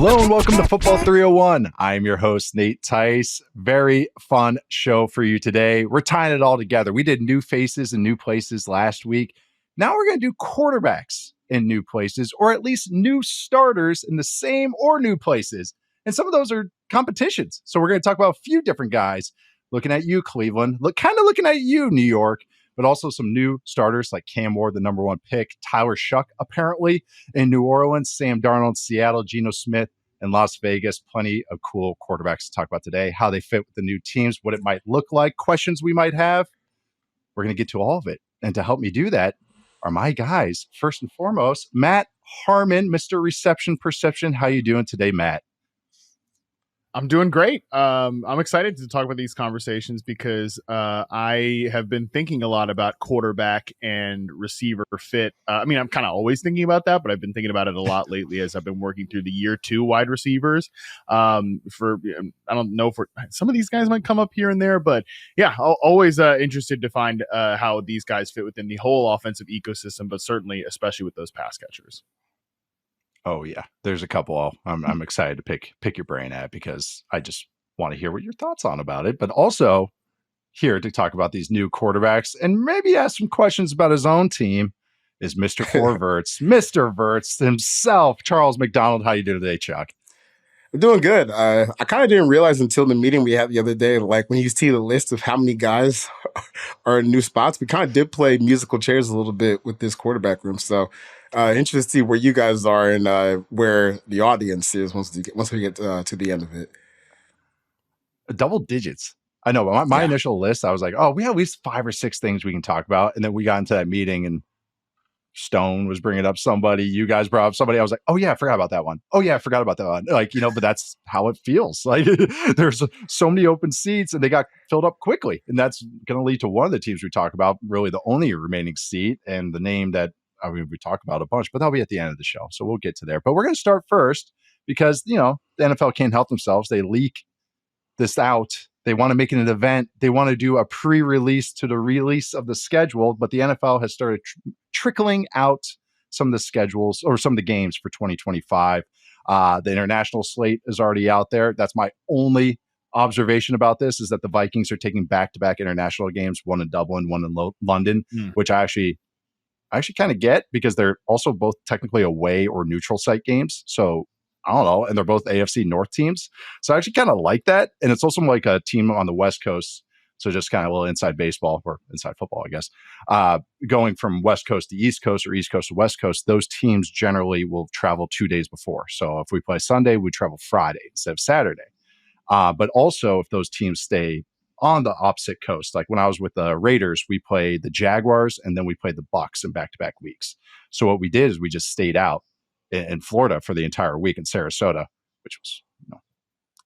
Hello and welcome to Football 301. I'm your host, Nate Tice. Very fun show for you today. We're tying it all together. We did new faces and new places last week. Now we're going to do quarterbacks in new places, or at least new starters in the same or new places. And some of those are competitions. So we're going to talk about a few different guys. Looking at you, Cleveland. Looking at you, New York. But also some new starters like Cam Ward, the number one pick, Tyler Shough, apparently, in New Orleans, Sam Darnold, Seattle, Geno Smith, and Las Vegas. Plenty of cool quarterbacks to talk about today, how they fit with the new teams, what it might look like, questions we might have. We're going to get to all of it. And to help me do that are my guys. First and foremost, Matt Harmon, Mr. Reception Perception. How you doing today, Matt? I'm doing great. I'm excited to talk about these conversations because I have been thinking a lot about quarterback and receiver fit. I'm kind of always thinking about that, but I've been thinking about it a lot lately as I've been working through the year 2 wide receivers. I don't know if some of these guys might come up here and there, but yeah, always interested to find how these guys fit within the whole offensive ecosystem, but certainly especially with those pass catchers. Oh yeah, there's a couple I'm excited to pick your brain at because I just want to hear what your thoughts on about it, but also here to talk about these new quarterbacks and maybe ask some questions about his own team is Mr. Four Verts, Mr. Verts himself, Charles McDonald. How you doing today, Chuck? I'm doing good. I kind of didn't realize until the meeting we had the other day, like when you see the list of how many guys are in new spots, we kind of did play musical chairs a little bit with this quarterback room. So interested to see where you guys are and where the audience is once we get to the end of it. Double digits. I know, but my initial list, I was like, oh, we have at least 5 or 6 things we can talk about. And then we got into that meeting and Stone was bringing up somebody. You guys brought up somebody. I was like, oh, yeah, I forgot about that one. Oh, yeah, I forgot about that one. But that's how it feels. Like there's so many open seats and they got filled up quickly. And that's going to lead to one of the teams we talk about, really the only remaining seat and the name that we talk about a bunch, but that'll be at the end of the show. So we'll get to there. But we're going to start first because, the NFL can't help themselves. They leak this out. They want to make it an event. They want to do a pre-release to the release of the schedule, but the NFL has started trickling out some of the schedules or some of the games for 2025. The international slate is already out there. That's my only observation about this is that the Vikings are taking back-to-back international games, one in Dublin, one in London, which I actually kind of get because they're also both technically away or neutral site games. So I don't know. And they're both AFC North teams. So I actually kind of like that. And it's also like a team on the West Coast. So just kind of a little inside baseball or inside football, I guess. Going from West Coast to East Coast or East Coast to West Coast, those teams generally will travel 2 days before. So if we play Sunday, we travel Friday instead of Saturday. But also if those teams stay on the opposite coast, like when I was with the Raiders, we played the Jaguars and then we played the Bucks in back-to-back weeks. So what we did is we just stayed out in Florida for the entire week in Sarasota, which was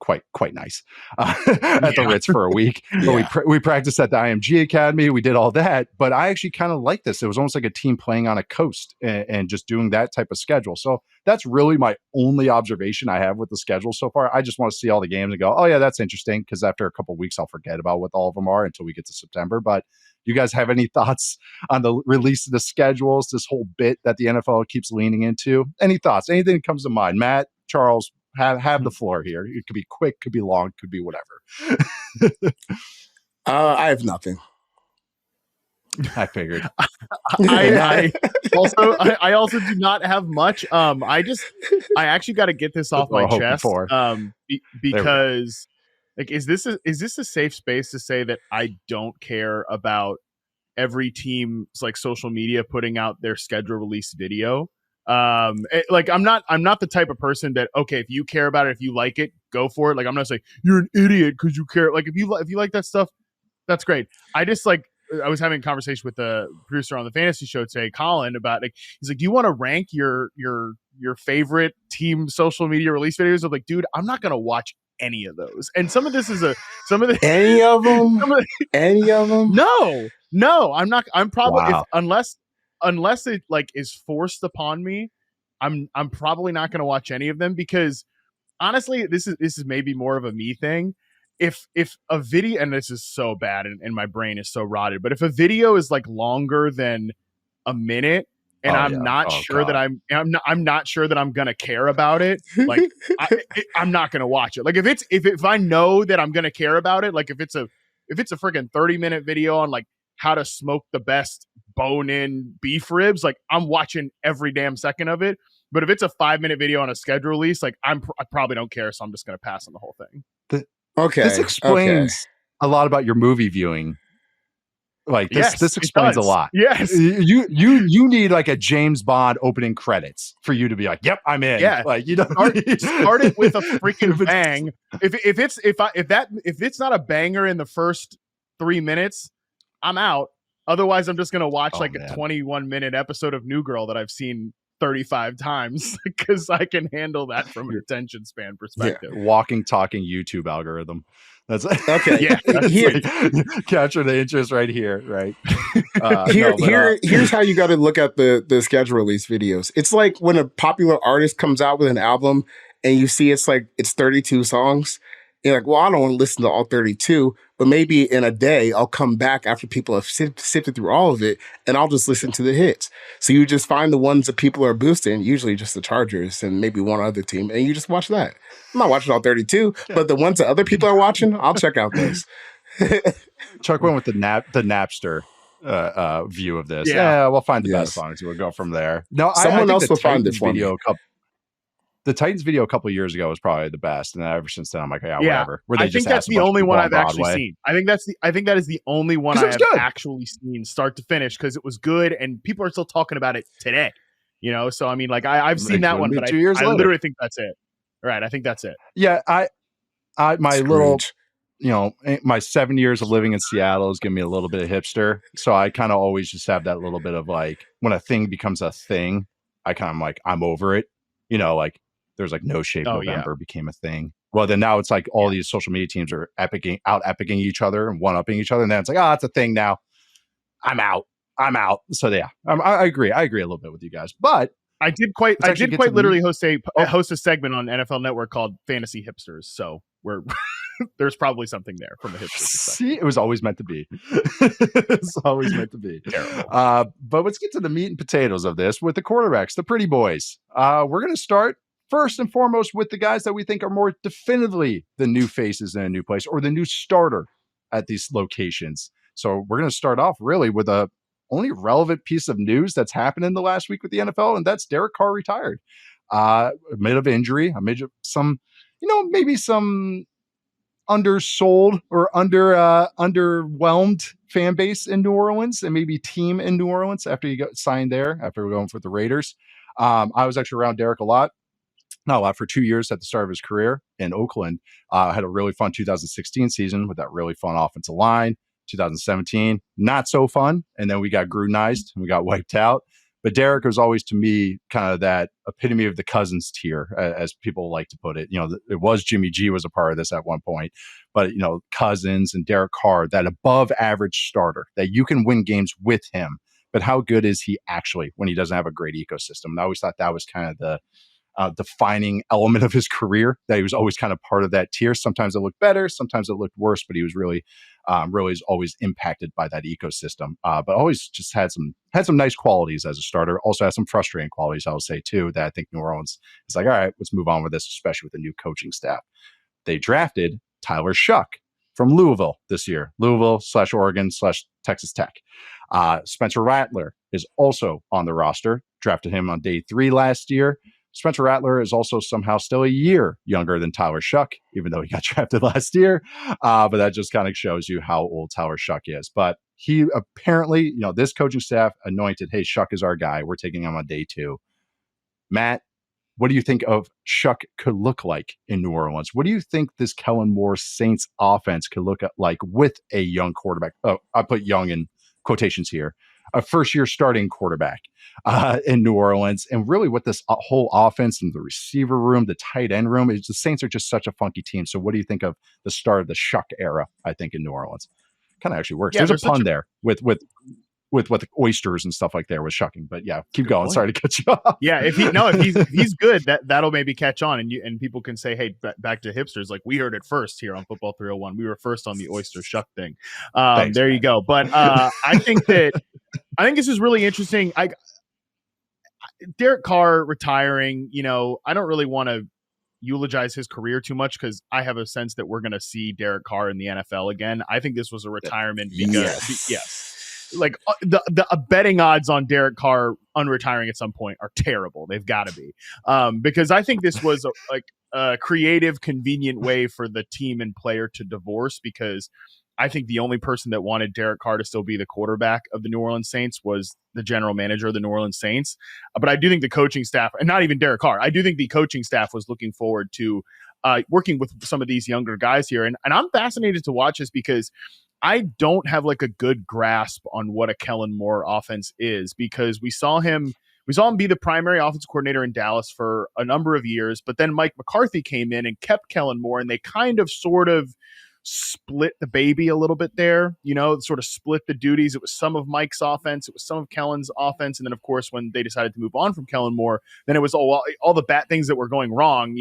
quite nice at the Ritz for a week. But we practiced at the IMG Academy. We did all that, but I actually kind of like this. It was almost like a team playing on a coast and just doing that type of schedule. So that's really my only observation I have with the schedule so far. I just want to see all the games and go, oh yeah, that's interesting. Because after a couple of weeks, I'll forget about what all of them are until we get to September. But you guys have any thoughts on the release of the schedules, this whole bit that the NFL keeps leaning into? Any thoughts? Anything that comes to mind? Matt, Charles, have the floor here. It could be quick, could be long, could be whatever. I have nothing. I figured. I also do not have much. I actually got to get this off my chest. Because like, is this a safe space to say that I don't care about every team's like social media putting out their schedule release video? I'm not the type of person that, okay, if you care about it, if you like it, go for it. Like, I'm not saying you're an idiot because you care. Like, if you like that stuff, that's great. I was having a conversation with the producer on the fantasy show today, Colin, about he's like, do you want to rank your favorite team social media release videos? I'm like, dude, I'm not gonna watch any of those. And some of this is any of them. No, I'm not. I'm probably Wow. unless it like is forced upon me, I'm probably not going to watch any of them because honestly, this is maybe more of a me thing. If a video, and this is so bad and my brain is so rotted, but if a video is like longer than a minute and I'm not sure that I'm not sure that I'm gonna care about it. Like I'm not gonna watch it. Like if I know that I'm gonna care about it, like if it's a freaking 30-minute video on like how to smoke the best bone-in beef ribs, like I'm watching every damn second of it. But if it's a 5-minute video on a schedule release, like I probably don't care, so I'm just gonna pass on the whole thing. This explains a lot about your movie viewing. Like this explains a lot. Yes, you need like a James Bond opening credits for you to be like, "Yep, I'm in." Yeah, like you don't start it with a freaking bang. If it's not a banger in the first 3 minutes, I'm out. Otherwise, I'm just gonna watch a 21-minute episode of New Girl that I've seen 35 times because I can handle that from an attention span perspective. Yeah. Walking, talking YouTube algorithm. That's okay. Yeah, that's capture the interest right here, right? Here's how you got to look at the schedule release videos. It's like when a popular artist comes out with an album and you see it's 32 songs. You're like, well, I don't want to listen to all 32, but maybe in a day I'll come back after people have sifted through all of it and I'll just listen to the hits. So you just find the ones that people are boosting, usually just the Chargers and maybe one other team, and you just watch that. I'm not watching all 32, but the ones that other people are watching, I'll check out those. Chuck went with the Napster view of this. Yeah, we'll find the best songs. We'll go from there. No, someone else will find it for me. The Titans video a couple of years ago was probably the best, and ever since then I'm like, whatever. I think that's the only one I've actually seen. I think that is the only one I have actually seen start to finish because it was good, and people are still talking about it today. You know, so I mean, like I've seen that one, but I literally think that's it. Right, I think that's it. Yeah, my 7 years of living in Seattle has given me a little bit of hipster, so I kind of always just have that little bit of like when a thing becomes a thing, I kind of like I'm over it. You know, like. There's like No Shave November became a thing. Well, then now it's like all these social media teams are epicing each other and one-upping each other. And then it's like, it's a thing now. I'm out. So yeah, I agree. I agree a little bit with you guys, but I did quite literally host a segment on NFL Network called Fantasy Hipsters. So there's probably something there from a hipster perspective. See, it was always meant to be. It's always meant to be. Terrible. But let's get to the meat and potatoes of this with the quarterbacks, the pretty boys. We're going to start first and foremost with the guys that we think are more definitively the new faces in a new place or the new starter at these locations. So we're going to start off really with a only relevant piece of news that's happened in the last week with the NFL, and that's Derek Carr retired amid of injury, amid some, maybe some undersold or underwhelmed fan base in New Orleans and maybe team in New Orleans after he got signed there, after we're going for the Raiders. I was actually around Derek a lot. Not a lot, for 2 years at the start of his career in Oakland. Had a really fun 2016 season with that really fun offensive line. 2017, not so fun. And then we got Grudenized and we got wiped out. But Derek was always, to me, kind of that epitome of the Cousins tier, as people like to put it. It was Jimmy G was a part of this at one point. But, Cousins and Derek Carr, that above average starter, that you can win games with him. But how good is he actually when he doesn't have a great ecosystem? And I always thought that was kind of the defining element of his career, that he was always kind of part of that tier. Sometimes it looked better, sometimes it looked worse, but he was really is always impacted by that ecosystem. But always just had some nice qualities as a starter. Also had some frustrating qualities, I would say too, that I think New Orleans is like, all right, let's move on with this, especially with the new coaching staff. They drafted Tyler Shough from Louisville this year, Louisville/Oregon/Texas Tech. Spencer Rattler is also on the roster. Drafted him on day 3 last year. Spencer Rattler is also somehow still a year younger than Tyler Shough, even though he got drafted last year. But that just kind of shows you how old Tyler Shough is. But he apparently, this coaching staff anointed, hey, Shough is our guy. We're taking him on day 2. Matt, what do you think of Shough could look like in New Orleans? What do you think this Kellen Moore Saints offense could look like with a young quarterback? Oh, I put young in quotations here. A first-year starting quarterback in New Orleans, and really what this whole offense and the receiver room, the tight end room, the Saints are just such a funky team. So what do you think of the start of the Shough era, I think, in New Orleans? Kind of actually works. Yeah, there's a pun there with what the oysters and stuff like there was shucking, but yeah, keep going. Sorry to cut you off. Yeah, if he's good, that'll maybe catch on, and people can say, hey, back to hipsters, like we heard it first here on Football 301. We were first on the oyster Shough thing. Thanks, there man. You go. But I think this is really interesting. Derek Carr retiring, I don't really want to eulogize his career too much because I have a sense that we're going to see Derek Carr in the NFL again. I think this was a retirement because like the betting odds on Derek Carr unretiring at some point are terrible. They've got to be because I think this was a creative, convenient way for the team and player to divorce, because I think the only person that wanted Derek Carr to still be the quarterback of the New Orleans Saints was the general manager of the New Orleans Saints. But I do think the coaching staff, and not even Derek Carr, I do think the coaching staff was looking forward to working with some of these younger guys here. And I'm fascinated to watch this because I don't have like a good grasp on what a Kellen Moore offense is, because we saw him be the primary offensive coordinator in Dallas for a number of years, but then Mike McCarthy came in and kept Kellen Moore, and they kind of sort of split the baby a little bit there, sort of split the duties. It was some of Mike's offense, it was some of Kellen's offense, and then of course when they decided to move on from Kellen Moore, then it was all the bad things that were going wrong,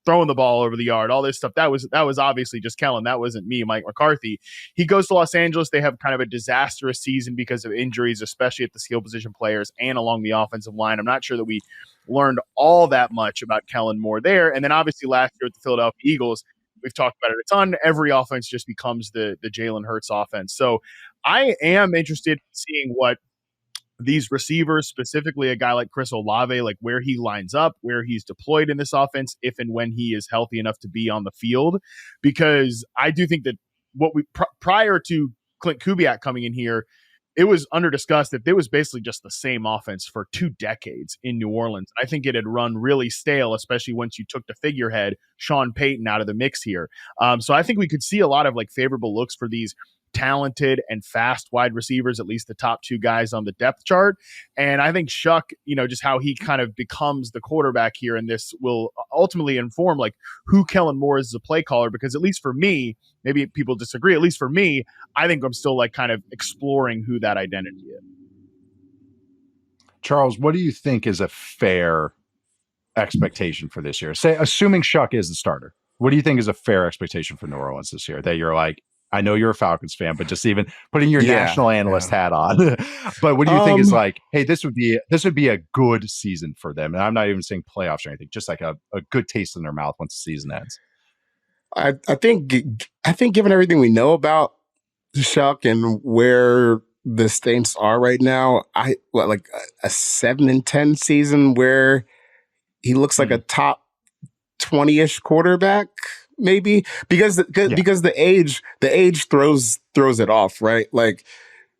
throwing the ball over the yard, all this stuff. That was obviously just Kellen. That wasn't me, Mike McCarthy. He goes to Los Angeles. They have kind of a disastrous season because of injuries, especially at the skill position players and along the offensive line. I'm not sure that we learned all that much about Kellen Moore there. And then obviously last year at the Philadelphia Eagles, we've talked about it a ton. Every offense just becomes the Jalen Hurts offense. So I am interested in seeing what these receivers, specifically a guy like Chris Olave, like where he lines up, where he's deployed in this offense, if and when he is healthy enough to be on the field. Because I do think that what we prior to Clint Kubiak coming in here, it was under discussed that there was basically just the same offense for 2 decades in New Orleans. I think it had run really stale, especially once you took the figurehead Sean Payton out of the mix here. So I think we could see a lot of like favorable looks for these talented and fast wide receivers, at least the top 2 guys on the depth chart. And I think Shough, just how he kind of becomes the quarterback here, and this will ultimately inform like who Kellen Moore is as a play caller, because at least for me, maybe people disagree, at least for me, I think I'm still like kind of exploring who that identity is. Charles, what do you think is a fair expectation for this year? Say, assuming Shough is the starter, what do you think is a fair expectation for New Orleans this year? That you're like, I know you're a Falcons fan, but just even putting your national analyst hat on. But what do you think is like, hey, this would be a good season for them? And I'm not even saying playoffs or anything, just like a good taste in their mouth once the season ends. I think given everything we know about Shough and where the Saints are right now, like a 7-10 season where he looks like a top 20-ish quarterback. Maybe because the age throws it off, right? Like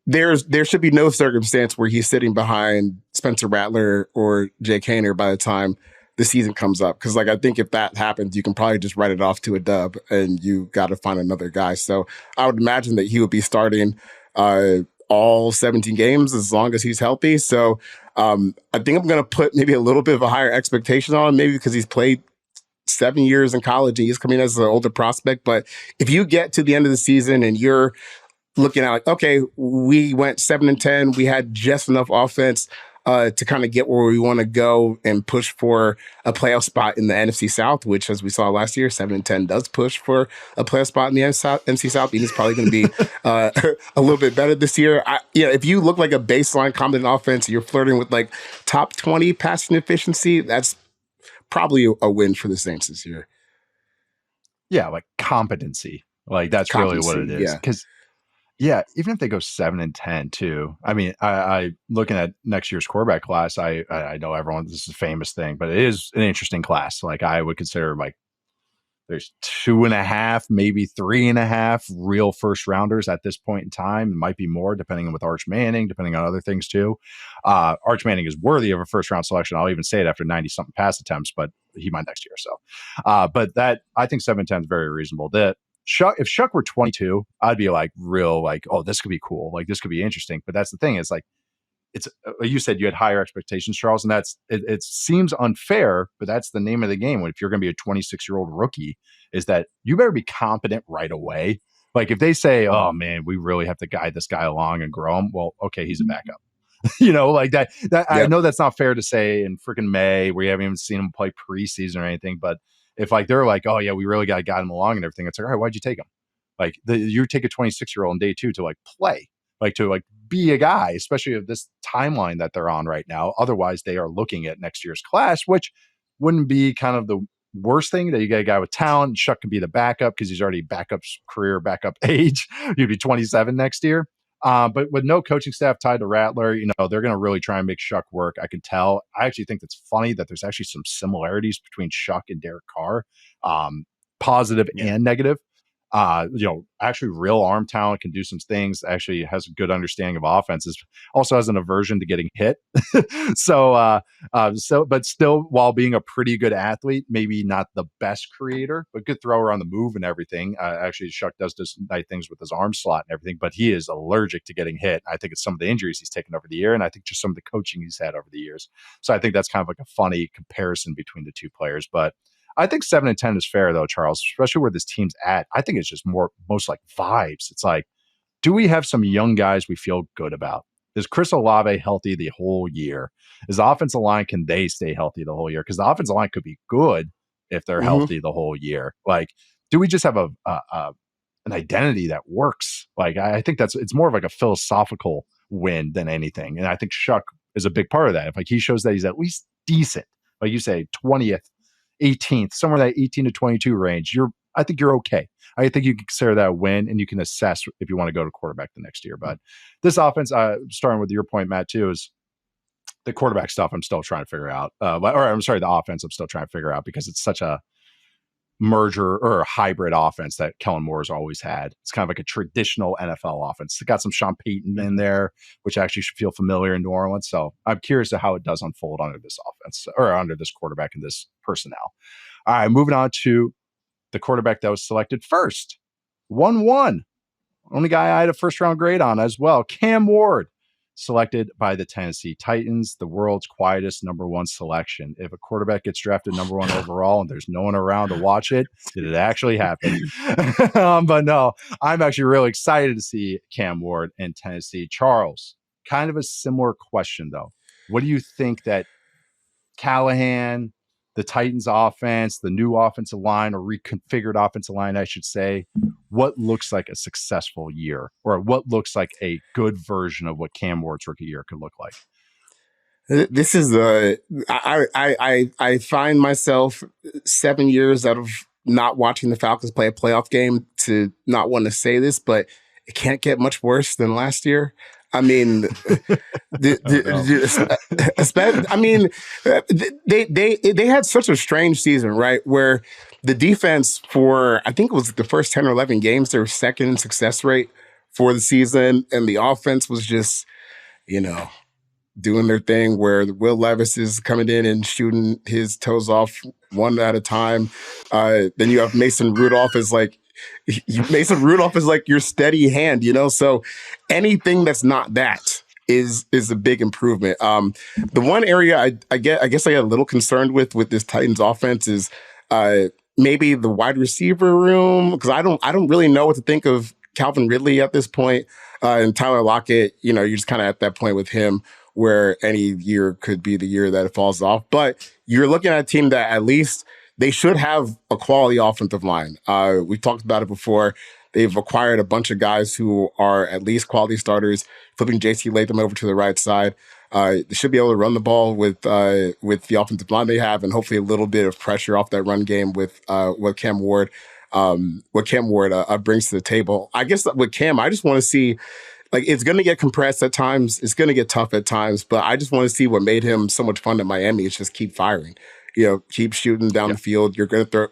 there should be no circumstance where he's sitting behind Spencer Rattler or Jake Haener by the time the season comes up. Because like I think if that happens, you can probably just write it off to a dub, and you got to find another guy. So I would imagine that he would be starting all 17 games as long as he's healthy. So I think I'm going to put maybe a little bit of a higher expectation on him, maybe because he's played 7 years in college and he's coming as an older prospect. But if you get to the end of the season and you're looking at like, okay, we went 7-10, we had just enough offense to kind of get where we want to go and push for a playoff spot in the NFC South, which, as we saw last year, 7-10 does push for a playoff spot in the NFC South. It's probably going to be a little bit better this year. If you look like a baseline competent offense, you're flirting with like top 20 passing efficiency, that's probably a win for the Saints this year. Yeah, like competency. Like that's really what it is. Because even if they go 7-10 too, I mean, I looking at next year's quarterback class, I know everyone, this is a famous thing, but it is an interesting class. Like I would consider like there's 2.5, maybe 3.5 real first rounders at this point in time. It might be more depending on with Arch Manning, depending on other things too. Arch Manning is worthy of a first round selection. I'll even say it after 90 something pass attempts, but he might next year. So, but that I think 7-10 is very reasonable. That if Shough were 22, I'd be like real, like, oh, this could be cool. Like this could be interesting. But that's the thing is like, it's you said you had higher expectations, Charles, and it seems unfair, but that's the name of the game. If you're going to be a 26-year-old rookie, is that you better be competent right away. Like if they say, oh man, we really have to guide this guy along and grow him. Well, okay, he's a backup. Like that I know that's not fair to say in freaking May where you haven't even seen him play preseason or anything. But if like, they're like, oh yeah, we really got to guide him along and everything. It's like, all right, why'd you take him? Like you take a 26-year-old on day 2 to like play. like to like be a guy, especially of this timeline that they're on right now. Otherwise, they are looking at next year's class, which wouldn't be kind of the worst thing, that you get a guy with talent. Shough can be the backup because he's already backup age. He'd be 27 next year. But with no coaching staff tied to Rattler, they're going to really try and make Shough work. I can tell. I actually think that's funny that there's actually some similarities between Shough and Derek Carr, positive and negative. Actually real arm talent, can do some things, actually has a good understanding of offenses, also has an aversion to getting hit. But still, while being a pretty good athlete, maybe not the best creator, but good thrower on the move and everything. Actually, Shough does nice things with his arm slot and everything, but he is allergic to getting hit. I think it's some of the injuries he's taken over the year, and I think just some of the coaching he's had over the years. So I think that's kind of like a funny comparison between the two players. But I think 7-10 is fair, though, Charles, especially where this team's at. I think it's just most like vibes. It's like, do we have some young guys we feel good about? Is Chris Olave healthy the whole year? Is the offensive line, can they stay healthy the whole year? Because the offensive line could be good if they're healthy the whole year. Like, do we just have an identity that works? Like, I think it's more of like a philosophical win than anything. And I think Shough is a big part of that. If like he shows that he's at least decent, like you say, 20th, 18th, somewhere in that 18 to 22 range, I think you're okay. I think you can consider that a win, and you can assess if you want to go to quarterback the next year. But this offense, starting with your point, Matt, too, is the quarterback stuff I'm still trying to figure out. The offense I'm still trying to figure out, because it's such a merger or a hybrid offense that Kellen Moore's always had. It's kind of like a traditional NFL offense. It's got some Sean Payton in there, which actually should feel familiar in New Orleans. So I'm curious to how it does unfold under this offense, or under this quarterback and this personnel. All right, moving on to the quarterback that was selected first. 1-1. Only guy I had a first round grade on as well. Cam Ward, selected by the Tennessee Titans, the world's quietest number one selection. If a quarterback gets drafted number one overall and there's no one around to watch it, did it actually happen? But no, I'm actually really excited to see Cam Ward in Tennessee. Charles, kind of a similar question, though. What do you think that Callahan, the Titans offense, the new offensive line, or reconfigured offensive line, I should say, what looks like a successful year, or what looks like a good version of what Cam Ward's rookie year could look like? This is I find myself 7 years out of not watching the Falcons play a playoff game to not want to say this, but it can't get much worse than last year. I mean, they had such a strange season, right? Where the defense, for I think it was the first 10 or 11 games, they were second in success rate for the season, and the offense was just, doing their thing, where Will Levis is coming in and shooting his toes off one at a time. Then you have Mason Rudolph is like your steady hand, So anything that's not that is a big improvement. The one area I guess I get a little concerned with this Titans offense is maybe the wide receiver room, because I don't really know what to think of Calvin Ridley at this point. And Tyler Lockett, you're just kind of at that point with him where any year could be the year that it falls off. But you're looking at a team that at least they should have a quality offensive line. We've talked about it before. They've acquired a bunch of guys who are at least quality starters, flipping JC Latham over to the right side. They should be able to run the ball with the offensive line they have, and hopefully a little bit of pressure off that run game with what Cam Ward brings to the table. I guess with Cam, I just want to see, like, it's going to get compressed at times. It's going to get tough at times, but I just want to see what made him so much fun at Miami. It's just keep firing. Keep shooting down the field. You're going to throw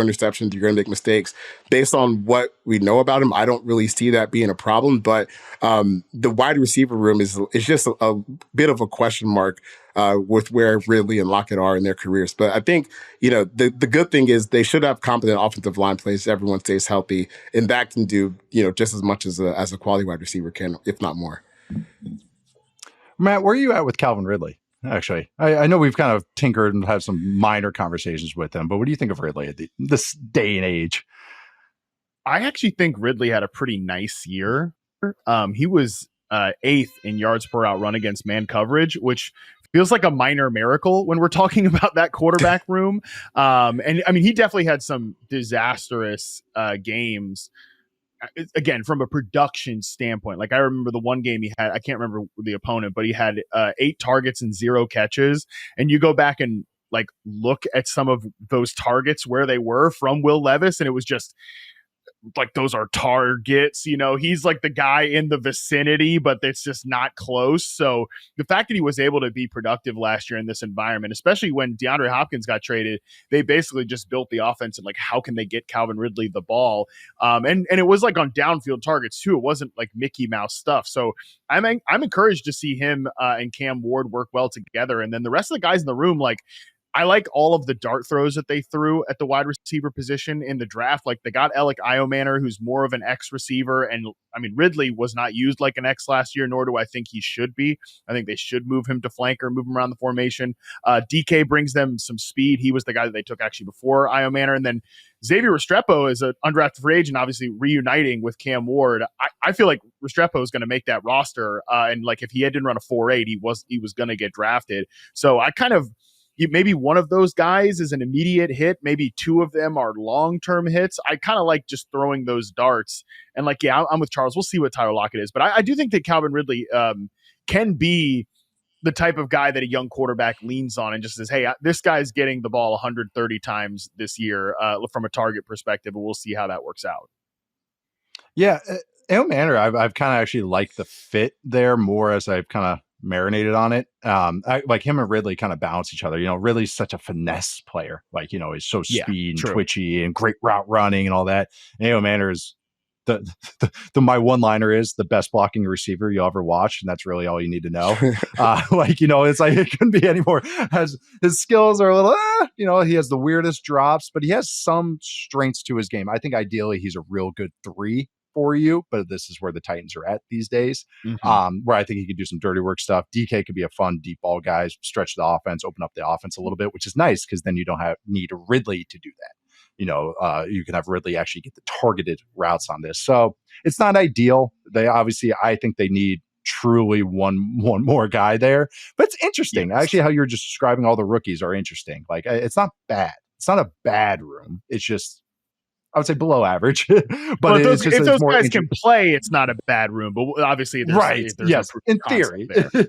interceptions. You're going to make mistakes. Based on what we know about him, I don't really see that being a problem. But the wide receiver room is just a bit of a question mark with where Ridley and Lockett are in their careers. But I think, the good thing is they should have competent offensive line plays. Everyone stays healthy, and that can do, just as much as a quality wide receiver can, if not more. Matt, where are you at with Calvin Ridley? Actually, I know we've kind of tinkered and had some minor conversations with him, but what do you think of Ridley at this day and age? I actually think Ridley had a pretty nice year. He was 8th in yards per out run against man coverage, which feels like a minor miracle when we're talking about that quarterback room. And I mean, he definitely had some disastrous games again, from a production standpoint, like I remember the one game he had, I can't remember the opponent, but he had 8 targets and 0 catches. And you go back and like look at some of those targets where they were from Will Levis, and it was just like, those are targets, he's like the guy in the vicinity, but it's just not close. So the fact that he was able to be productive last year in this environment, especially when DeAndre Hopkins got traded, they basically just built the offense and like, how can they get Calvin Ridley the ball? And it was like on downfield targets too. It wasn't like Mickey Mouse stuff. So I'm encouraged to see him and Cam Ward work well together. And then the rest of the guys in the room, like, I like all of the dart throws that they threw at the wide receiver position in the draft. Like, they got Alec Iomanner, who's more of an X receiver. And I mean, Ridley was not used like an X last year, nor do I think he should be. I think they should move him to flanker, move him around the formation. DK brings them some speed. He was the guy that they took actually before Iomanner. And then Xavier Restrepo is an undrafted free agent, obviously reuniting with Cam Ward. I feel like Restrepo is going to make that roster. And like, if he didn't run a 4.8, he was going to get drafted. So I kind of, maybe one of those guys is an immediate hit. Maybe 2 of them are long-term hits. I kind of like just throwing those darts. And like, yeah, I'm with Charles. We'll see what Tyler Lockett is. But I do think that Calvin Ridley can be the type of guy that a young quarterback leans on and just says, hey, this guy's getting the ball 130 times this year from a target perspective, and we'll see how that works out. Yeah, Manor, I've kind of actually liked the fit there more as I've kind of marinated on it. I like him and Ridley kind of balance each other. Ridley's such a finesse player. Like, he's so speed and twitchy and great route running and all that. And Manor is the my one-liner is the best blocking receiver you'll ever watch, and that's really all you need to know. It's like it couldn't be any more. His skills are a little, he has the weirdest drops, but he has some strengths to his game. I think ideally he's a real good 3 for you, but this is where the Titans are at these days, where I think he could do some dirty work stuff. DK could be a fun deep ball guy, stretch the offense, open up the offense a little bit, which is nice because then you don't need Ridley to do that. You can have Ridley actually get the targeted routes on this. So it's not ideal. I think they need truly one more guy there, but it's interesting. Yes. Actually, how you're just describing all the rookies are interesting. Like, it's not bad. It's not a bad room. It's just, I would say, below average. But if those guys can play, it's not a bad room. But obviously, there's yes, in theory. Yeah.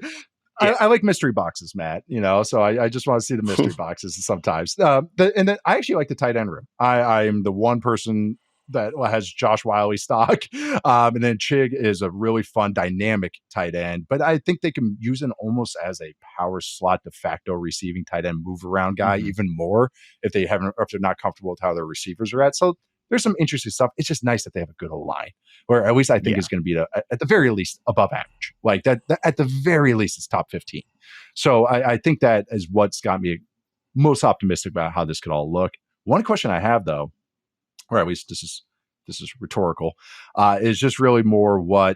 I like mystery boxes, Matt. So I just want to see the mystery boxes sometimes. And then I actually like the tight end room. I'm the one person that has Josh Wiley stock. And then Chig is a really fun, dynamic tight end. But I think they can use him almost as a power slot de facto receiving tight end move around guy even more if they're not comfortable with how their receivers are at. So there's some interesting stuff. It's just nice that they have a good old line, or at least I think it's going to be at the very least above average. Like that at the very least, it's top 15. So I think that is what's got me most optimistic about how this could all look. One question I have, though, or at least this is rhetorical, is just really more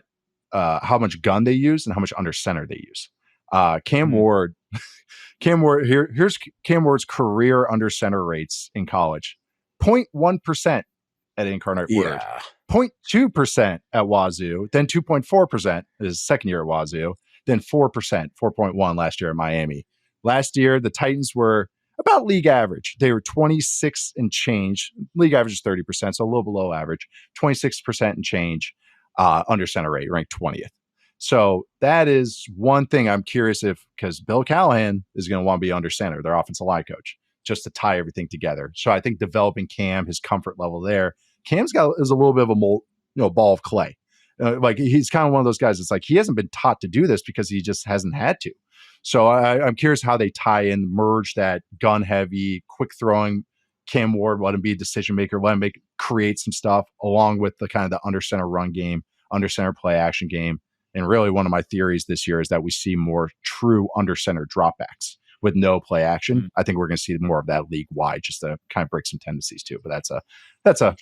how much gun they use and how much under center they use. Cam Ward, here's Cam Ward's career under center rates in college: 0.1% at Incarnate Word, 0.2% at Wazoo, then 2.4% his second year at Wazoo, then 4%, 4.1 last year at Miami. Last year, the Titans were about league average. They were 26 and change. League average is 30%, so a little below average. 26% and change under center rate, ranked 20th. So that is one thing I'm curious because Bill Callahan is going to want to be under center, their offensive line coach, just to tie everything together. So I think developing Cam, his comfort level there. Cam's is a little bit of a ball of clay. Like, he's kind of one of those guys. It's like he hasn't been taught to do this because he just hasn't had to. So I'm curious how they tie in, merge that gun heavy, quick throwing Cam Ward, let him be a decision maker, let him create some stuff along with the kind of the under center run game, under center play action game. And really one of my theories this year is that we see more true under center dropbacks with no play action. I think we're going to see more of that league wide, just to kind of break some tendencies too. But that's a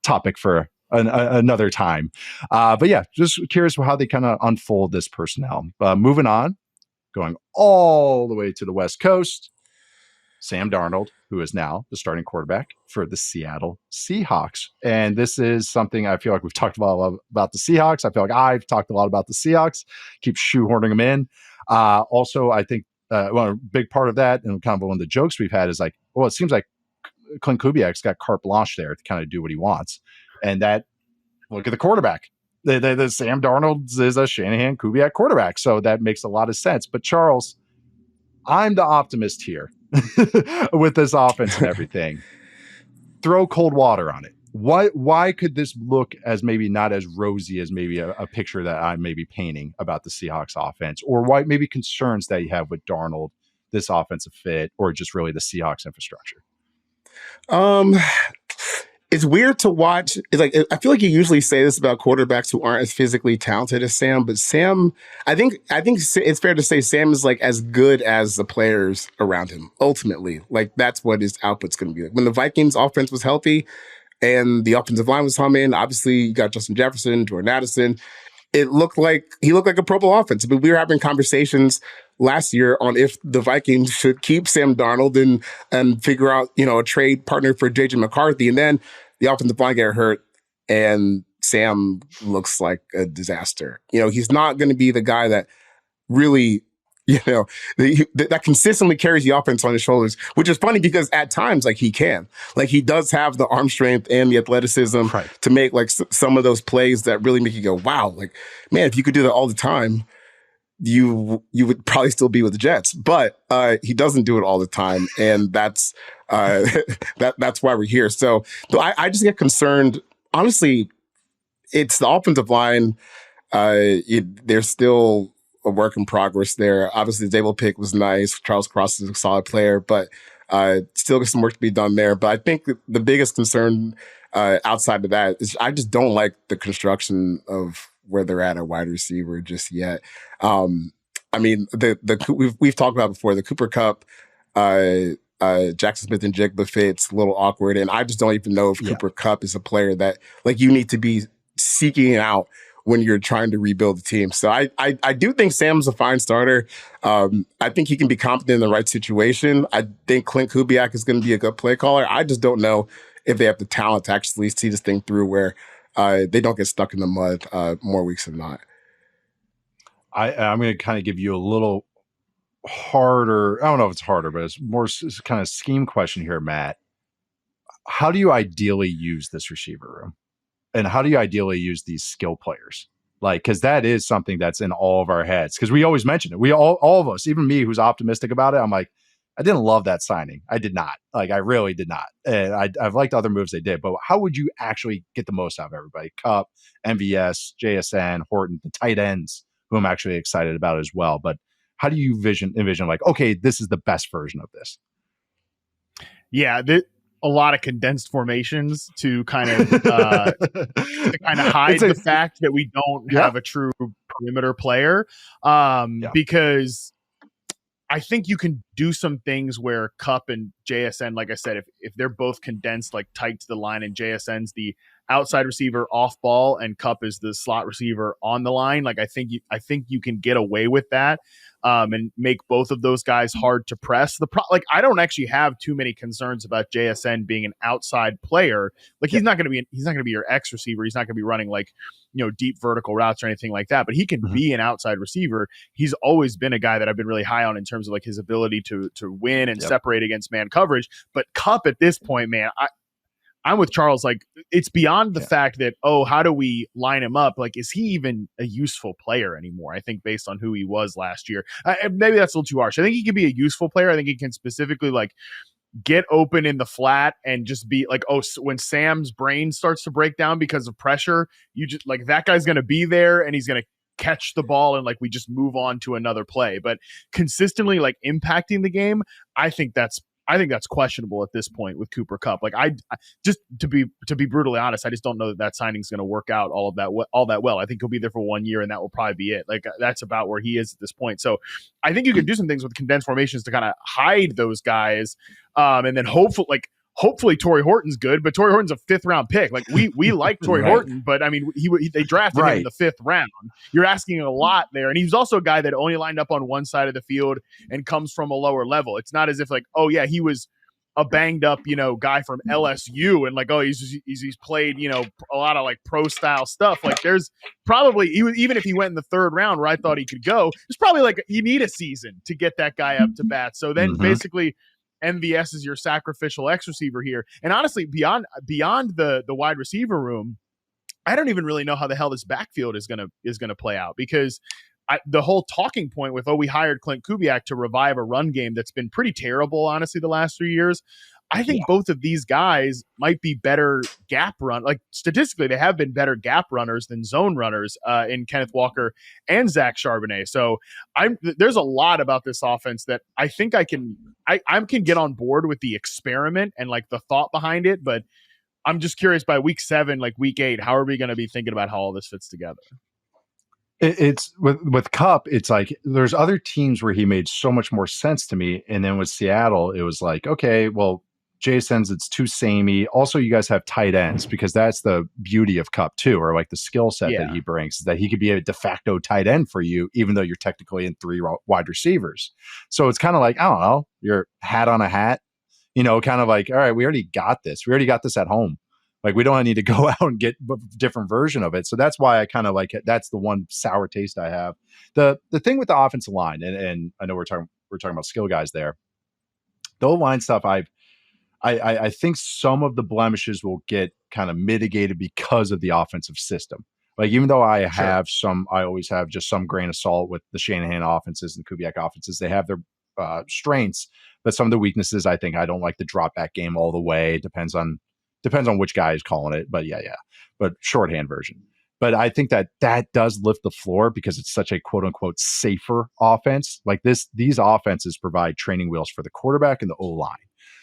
topic for another time. But yeah, just curious how they kind of unfold this personnel. Moving on, going all the way to the West Coast, Sam Darnold, who is now the starting quarterback for the Seattle Seahawks. And this is something I feel like we've talked about the Seahawks. I feel like I've talked a lot about the Seahawks, keep shoehorning them in. Also, I think a big part of that, and kind of one of the jokes we've had, is like, well, it seems like Clint Kubiak's got carte blanche there to kind of do what he wants. And that look at the quarterback. The Sam Darnold is a Shanahan Kubiak quarterback, so that makes a lot of sense. But Charles, I'm the optimist here with this offense and everything. Throw cold water on it. Why could this look as maybe not as rosy as maybe a picture that I'm maybe painting about the Seahawks offense, or why maybe concerns that you have with Darnold, this offensive fit, or just really the Seahawks infrastructure? It's weird to watch. It's like, I feel like you usually say this about quarterbacks who aren't as physically talented as Sam, but Sam, I think it's fair to say Sam is like as good as the players around him. Ultimately, like that's what his output's going to be. Like when the Vikings offense was healthy and the offensive line was humming, obviously you got Justin Jefferson, Jordan Addison. He looked like a Pro Bowl offense. But we were having conversations last year on if the Vikings should keep Sam Darnold and figure out, a trade partner for J.J. McCarthy. And then the offensive line get hurt and Sam looks like a disaster. He's not going to be the guy that really, that consistently carries the offense on his shoulders, which is funny because at times, like he can. Like he does have the arm strength and the athleticism to make like some of those plays that really make you go, wow, like, man, if you could do that all the time, you would probably still be with the Jets, but he doesn't do it all the time, and that's that's why we're here. So I just get concerned. Honestly, it's the offensive line. There's still a work in progress there. Obviously, the Dable pick was nice. Charles Cross is a solid player, but still got some work to be done there. But I think the biggest concern outside of that is I just don't like the construction of where they're at wide receiver just yet. I mean, we've talked about before the Cooper Kupp, Jackson Smith and Jigba fit's a little awkward, and I just don't even know if Cooper Kupp is a player that like you need to be seeking out when you're trying to rebuild the team. So I do think Sam's a fine starter. I think he can be competent in the right situation. I think Clint Kubiak is going to be a good play caller. I just don't know if they have the talent to actually see this thing through where they don't get stuck in the mud more weeks than not. I'm going to kind of give you a little harder. I don't know if it's harder, but it's more kind of scheme question here, Matt. How do you ideally use this receiver room? And how do you ideally use these skill players? Like, because that is something that's in all of our heads. Because we always mention it. We all of us, even me, who's optimistic about it. I'm like, I didn't love that signing. I did not. Like, I really did not. And I've liked other moves they did. But how would you actually get the most out of everybody? Kupp, MVS, JSN, Horton, the tight ends, who I'm actually excited about as well. But how do you envision like, okay, this is the best version of this? Yeah, a lot of condensed formations to kind of hide the fact that we don't have a true perimeter player. Because I think you can do some things where Kupp and JSN, like I said, if they're both condensed, like tight to the line, and JSN's the outside receiver off ball and Kupp is the slot receiver on the line, like I think you can get away with that and make both of those guys hard to press. I don't actually have too many concerns about JSN being an outside player. Like he's not going to be your X receiver. He's not going to be running like, deep vertical routes or anything like that, but he can be an outside receiver. He's always been a guy that I've been really high on in terms of like his ability to win and separate against man coverage. But Kupp at this point, man, I'm with Charles. Like, it's beyond the fact that, how do we line him up? Like, is he even a useful player anymore? I think based on who he was last year, maybe that's a little too harsh. I think he can be a useful player. I think he can specifically like get open in the flat and just be like, when Sam's brain starts to break down because of pressure, you just like that guy's going to be there and he's going to catch the ball and like we just move on to another play. But consistently like impacting the game, I think that's questionable at this point with Cooper Kupp. Like I just to be brutally honest, I just don't know that signing's going to work out all that well. I think he'll be there for 1 year and that will probably be it. Like that's about where he is at this point. So I think you can do some things with condensed formations to kind of hide those guys. And then hopefully Torrey Horton's good, but Torrey Horton's a 5th round pick. Like we like Torrey Horton, but I mean, they drafted him in the 5th round. You're asking a lot there. And he was also a guy that only lined up on one side of the field and comes from a lower level. It's not as if like, he was a banged up, guy from LSU and like, he's played, a lot of like pro style stuff. Like there's probably, even if he went in the 3rd round where I thought he could go, it's probably like you need a season to get that guy up to bat. So then basically MVS is your sacrificial X receiver here. And honestly, beyond the wide receiver room, I don't even really know how the hell this backfield is gonna play out, because the whole talking point with, we hired Clint Kubiak to revive a run game that's been pretty terrible, honestly, the last 3 years. I think both of these guys might be better gap run. Like, statistically, they have been better gap runners than zone runners in Kenneth Walker and Zach Charbonnet. So there's a lot about this offense that I think I can get on board with the experiment and like the thought behind it. But I'm just curious, by week 7, like week 8, how are we going to be thinking about how all this fits together? It's with Kupp, it's like there's other teams where he made so much more sense to me. And then with Seattle, it was like, okay, well, Jason's, it's too samey. Also, you guys have tight ends, because that's the beauty of Kupp too, or like the skill set that he brings, is that he could be a de facto tight end for you, even though you're technically in 3 wide receivers. So it's kind of like, I don't know, your hat on a hat, kind of like, all right, we already got this. We already got this at home. Like, we don't need to go out and get a different version of it. So that's why I kind of like it. That's the one sour taste I have. The thing with the offensive line, and I know we're talking about skill guys there. The O-line stuff, I think some of the blemishes will get kind of mitigated because of the offensive system. Like, even though I always have just some grain of salt with the Shanahan offenses and Kubiak offenses. They have their strengths, but some of the weaknesses, I think I don't like the drop back game all the way. Depends on which guy is calling it, but but shorthand version. But I think that does lift the floor because it's such a quote unquote safer offense. Like these offenses provide training wheels for the quarterback and the O-line.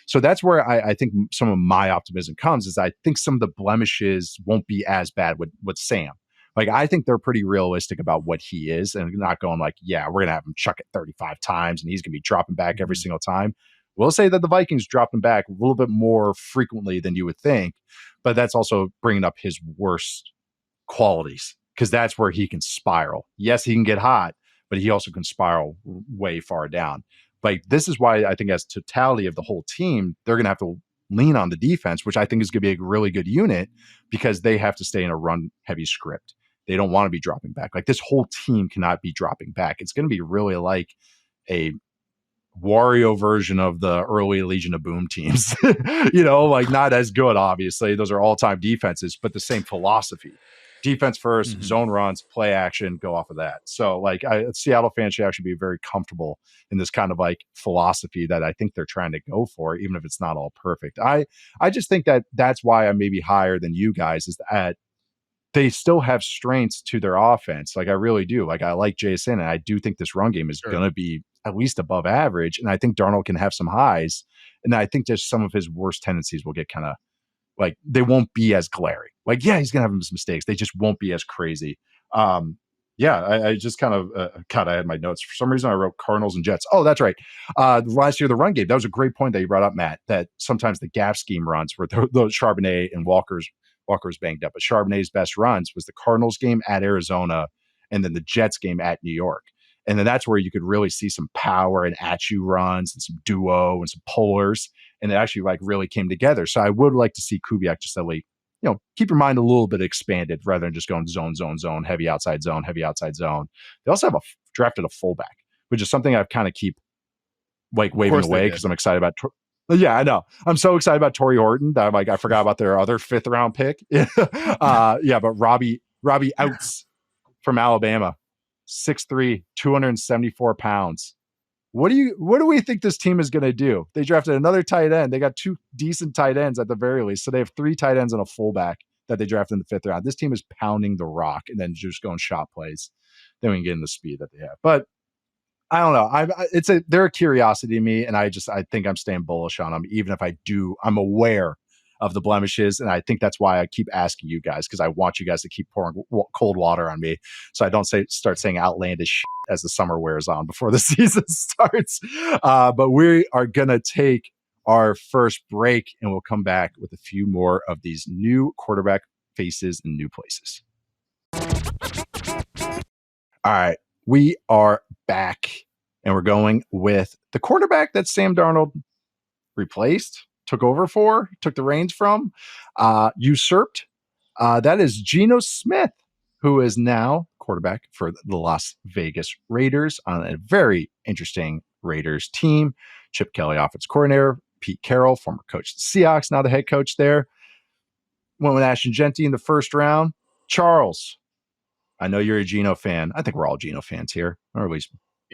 So that's where I think some of my optimism comes, is I think some of the blemishes won't be as bad with Sam. Like, I think they're pretty realistic about what he is, and not going like, we're going to have him chuck it 35 times and he's going to be dropping back every single time. We'll say that the Vikings dropped him back a little bit more frequently than you would think, but that's also bringing up his worst qualities, because that's where he can spiral. Yes, he can get hot, but he also can spiral way far down. Like, this is why I think as totality of the whole team, they're going to have to lean on the defense, which I think is going to be a really good unit, because they have to stay in a run heavy script. They don't want to be dropping back. Like, this whole team cannot be dropping back. It's going to be really like a Wario version of the early Legion of Boom teams, like not as good, obviously. Those are all-time defenses, but the same philosophy. Defense first, zone runs, play action, go off of that. So like Seattle fans should actually be very comfortable in this kind of like philosophy that I think they're trying to go for, even if it's not all perfect. I just think that that's why I'm maybe higher than you guys, is that they still have strengths to their offense. Like, I really do. Like, I like Jason, and I do think this run game is going to be at least above average. And I think Darnold can have some highs. And I think just some of his worst tendencies will get kind of like, they won't be as glaring. Like, he's going to have his mistakes. They just won't be as crazy. I just kind of, I had my notes. For some reason, I wrote Cardinals and Jets. Oh, that's right. Last year, the run game, that was a great point that you brought up, Matt, that sometimes the gap scheme runs where those Charbonnet and Walker's banged up, but Charbonnet's best runs was the Cardinals game at Arizona and then the Jets game at New York. And then that's where you could really see some power and at-you runs and some duo and some pullers. And it actually like really came together. So I would like to see Kubiak just at least, keep your mind a little bit expanded rather than just going zone, heavy outside zone. They also have drafted a fullback, which is something I've kind of keep like waving away because I'm excited about. I know. I'm so excited about Torrey Horton that I'm like, I forgot about their other 5th round pick. But Robbie Outs from Alabama, 6'3", 274 pounds. What do we think this team is going to do? They drafted another tight end. They got 2 decent tight ends at the very least. So they have 3 tight ends and a fullback that they drafted in the 5th round. This team is pounding the rock and then just going shot plays. Then we can get in the speed that they have. But I don't know. They're a curiosity to me, and I think I'm staying bullish on them, even if I'm aware of the blemishes, and I think that's why I keep asking you guys, because I want you guys to keep pouring cold water on me, so I don't start saying outlandish shit as the summer wears on before the season starts. But we are gonna take our first break, and we'll come back with a few more of these new quarterback faces in new places. All right. We are back, and we're going with the quarterback that Sam Darnold replaced, took the reins from, usurped. That is Geno Smith, who is now quarterback for the Las Vegas Raiders on a very interesting Raiders team. Chip Kelly, offensive coordinator. Pete Carroll, former coach of the Seahawks, now the head coach there. Went with Ashton Genty in the first round. Charles, I know you're a Geno fan. I think we're all Geno fans here, or at least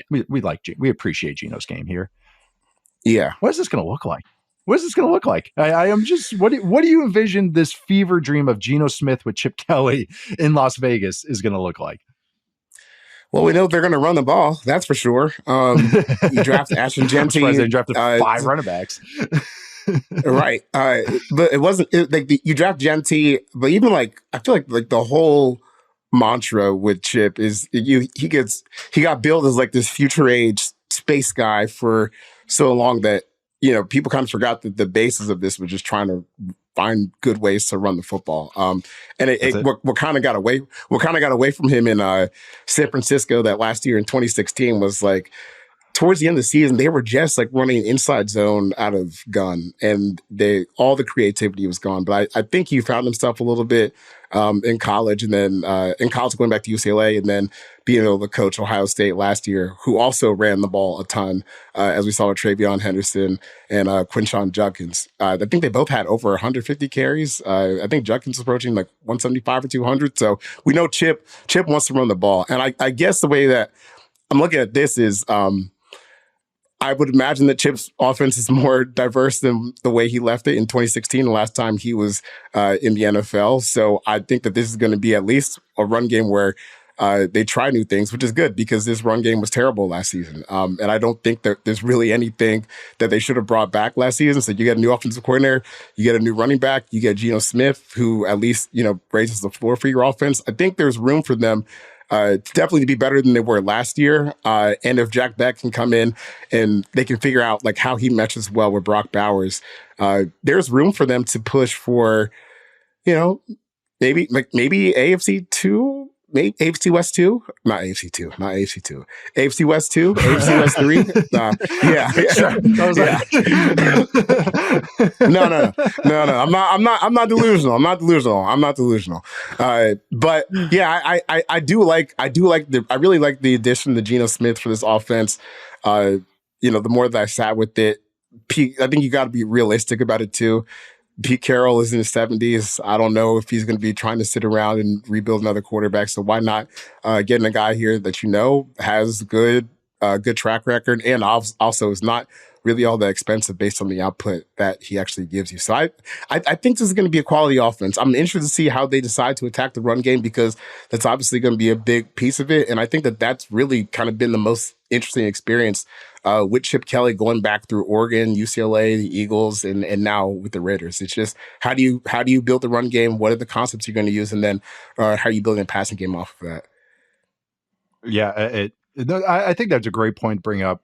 we appreciate Geno's game here. Yeah. What is this going to look like? What is this going to look like? I am just, what do you envision this fever dream of Geno Smith with Chip Kelly in Las Vegas is going to look like? Well, we know they're going to run the ball. That's for sure. You draft Ashton Jeanty. They drafted 5 running backs. Right. But it wasn't you draft Jeanty, but even I feel like the whole mantra with Chip is he got billed as this future age space guy for so long that, people kind of forgot that the basis of this was just trying to find good ways to run the football. And what kind of got away from him in San Francisco that last year in 2016 was towards the end of the season, they were just running inside zone out of gun, and all the creativity was gone. But I think he found himself a little bit in college, and then in college going back to UCLA, and then being able to coach Ohio State last year, who also ran the ball a ton, as we saw with Travion Henderson and Quinshon Judkins. I think they both had over 150 carries. I think Judkins was approaching 175 or 200. So we know Chip wants to run the ball. And I guess the way that I'm looking at this is I would imagine that Chip's offense is more diverse than the way he left it in 2016, the last time he was in the NFL. So I think that this is going to be at least a run game where they try new things, which is good because this run game was terrible last season. And I don't think that there's really anything that they should have brought back last season. So you get a new offensive coordinator, you get a new running back, you get Geno Smith, who at least, raises the floor for your offense. I think there's room for them definitely to be better than they were last year. And if Jack Beck can come in and they can figure out how he meshes well with Brock Bowers, there's room for them to push for, maybe AFC 2, maybe AFC West 2, not AFC 2, AFC West 2, AFC West 3. No. I'm not delusional. But yeah, I really like the addition to Geno Smith for this offense. The more that I sat with it, I think you got to be realistic about it too. Pete Carroll is in his 70s. I don't know if he's going to be trying to sit around and rebuild another quarterback. So why not getting a guy here that has good track record and also is not really all that expensive based on the output that he actually gives you. So I think this is going to be a quality offense. I'm interested to see how they decide to attack the run game because that's obviously going to be a big piece of it. And I think that that's really kind of been the most interesting experience with Chip Kelly going back through Oregon, UCLA, the Eagles, and now with the Raiders. It's just how do you build the run game? What are the concepts you're going to use? And then how are you building a passing game off of that? Yeah, I think that's a great point to bring up.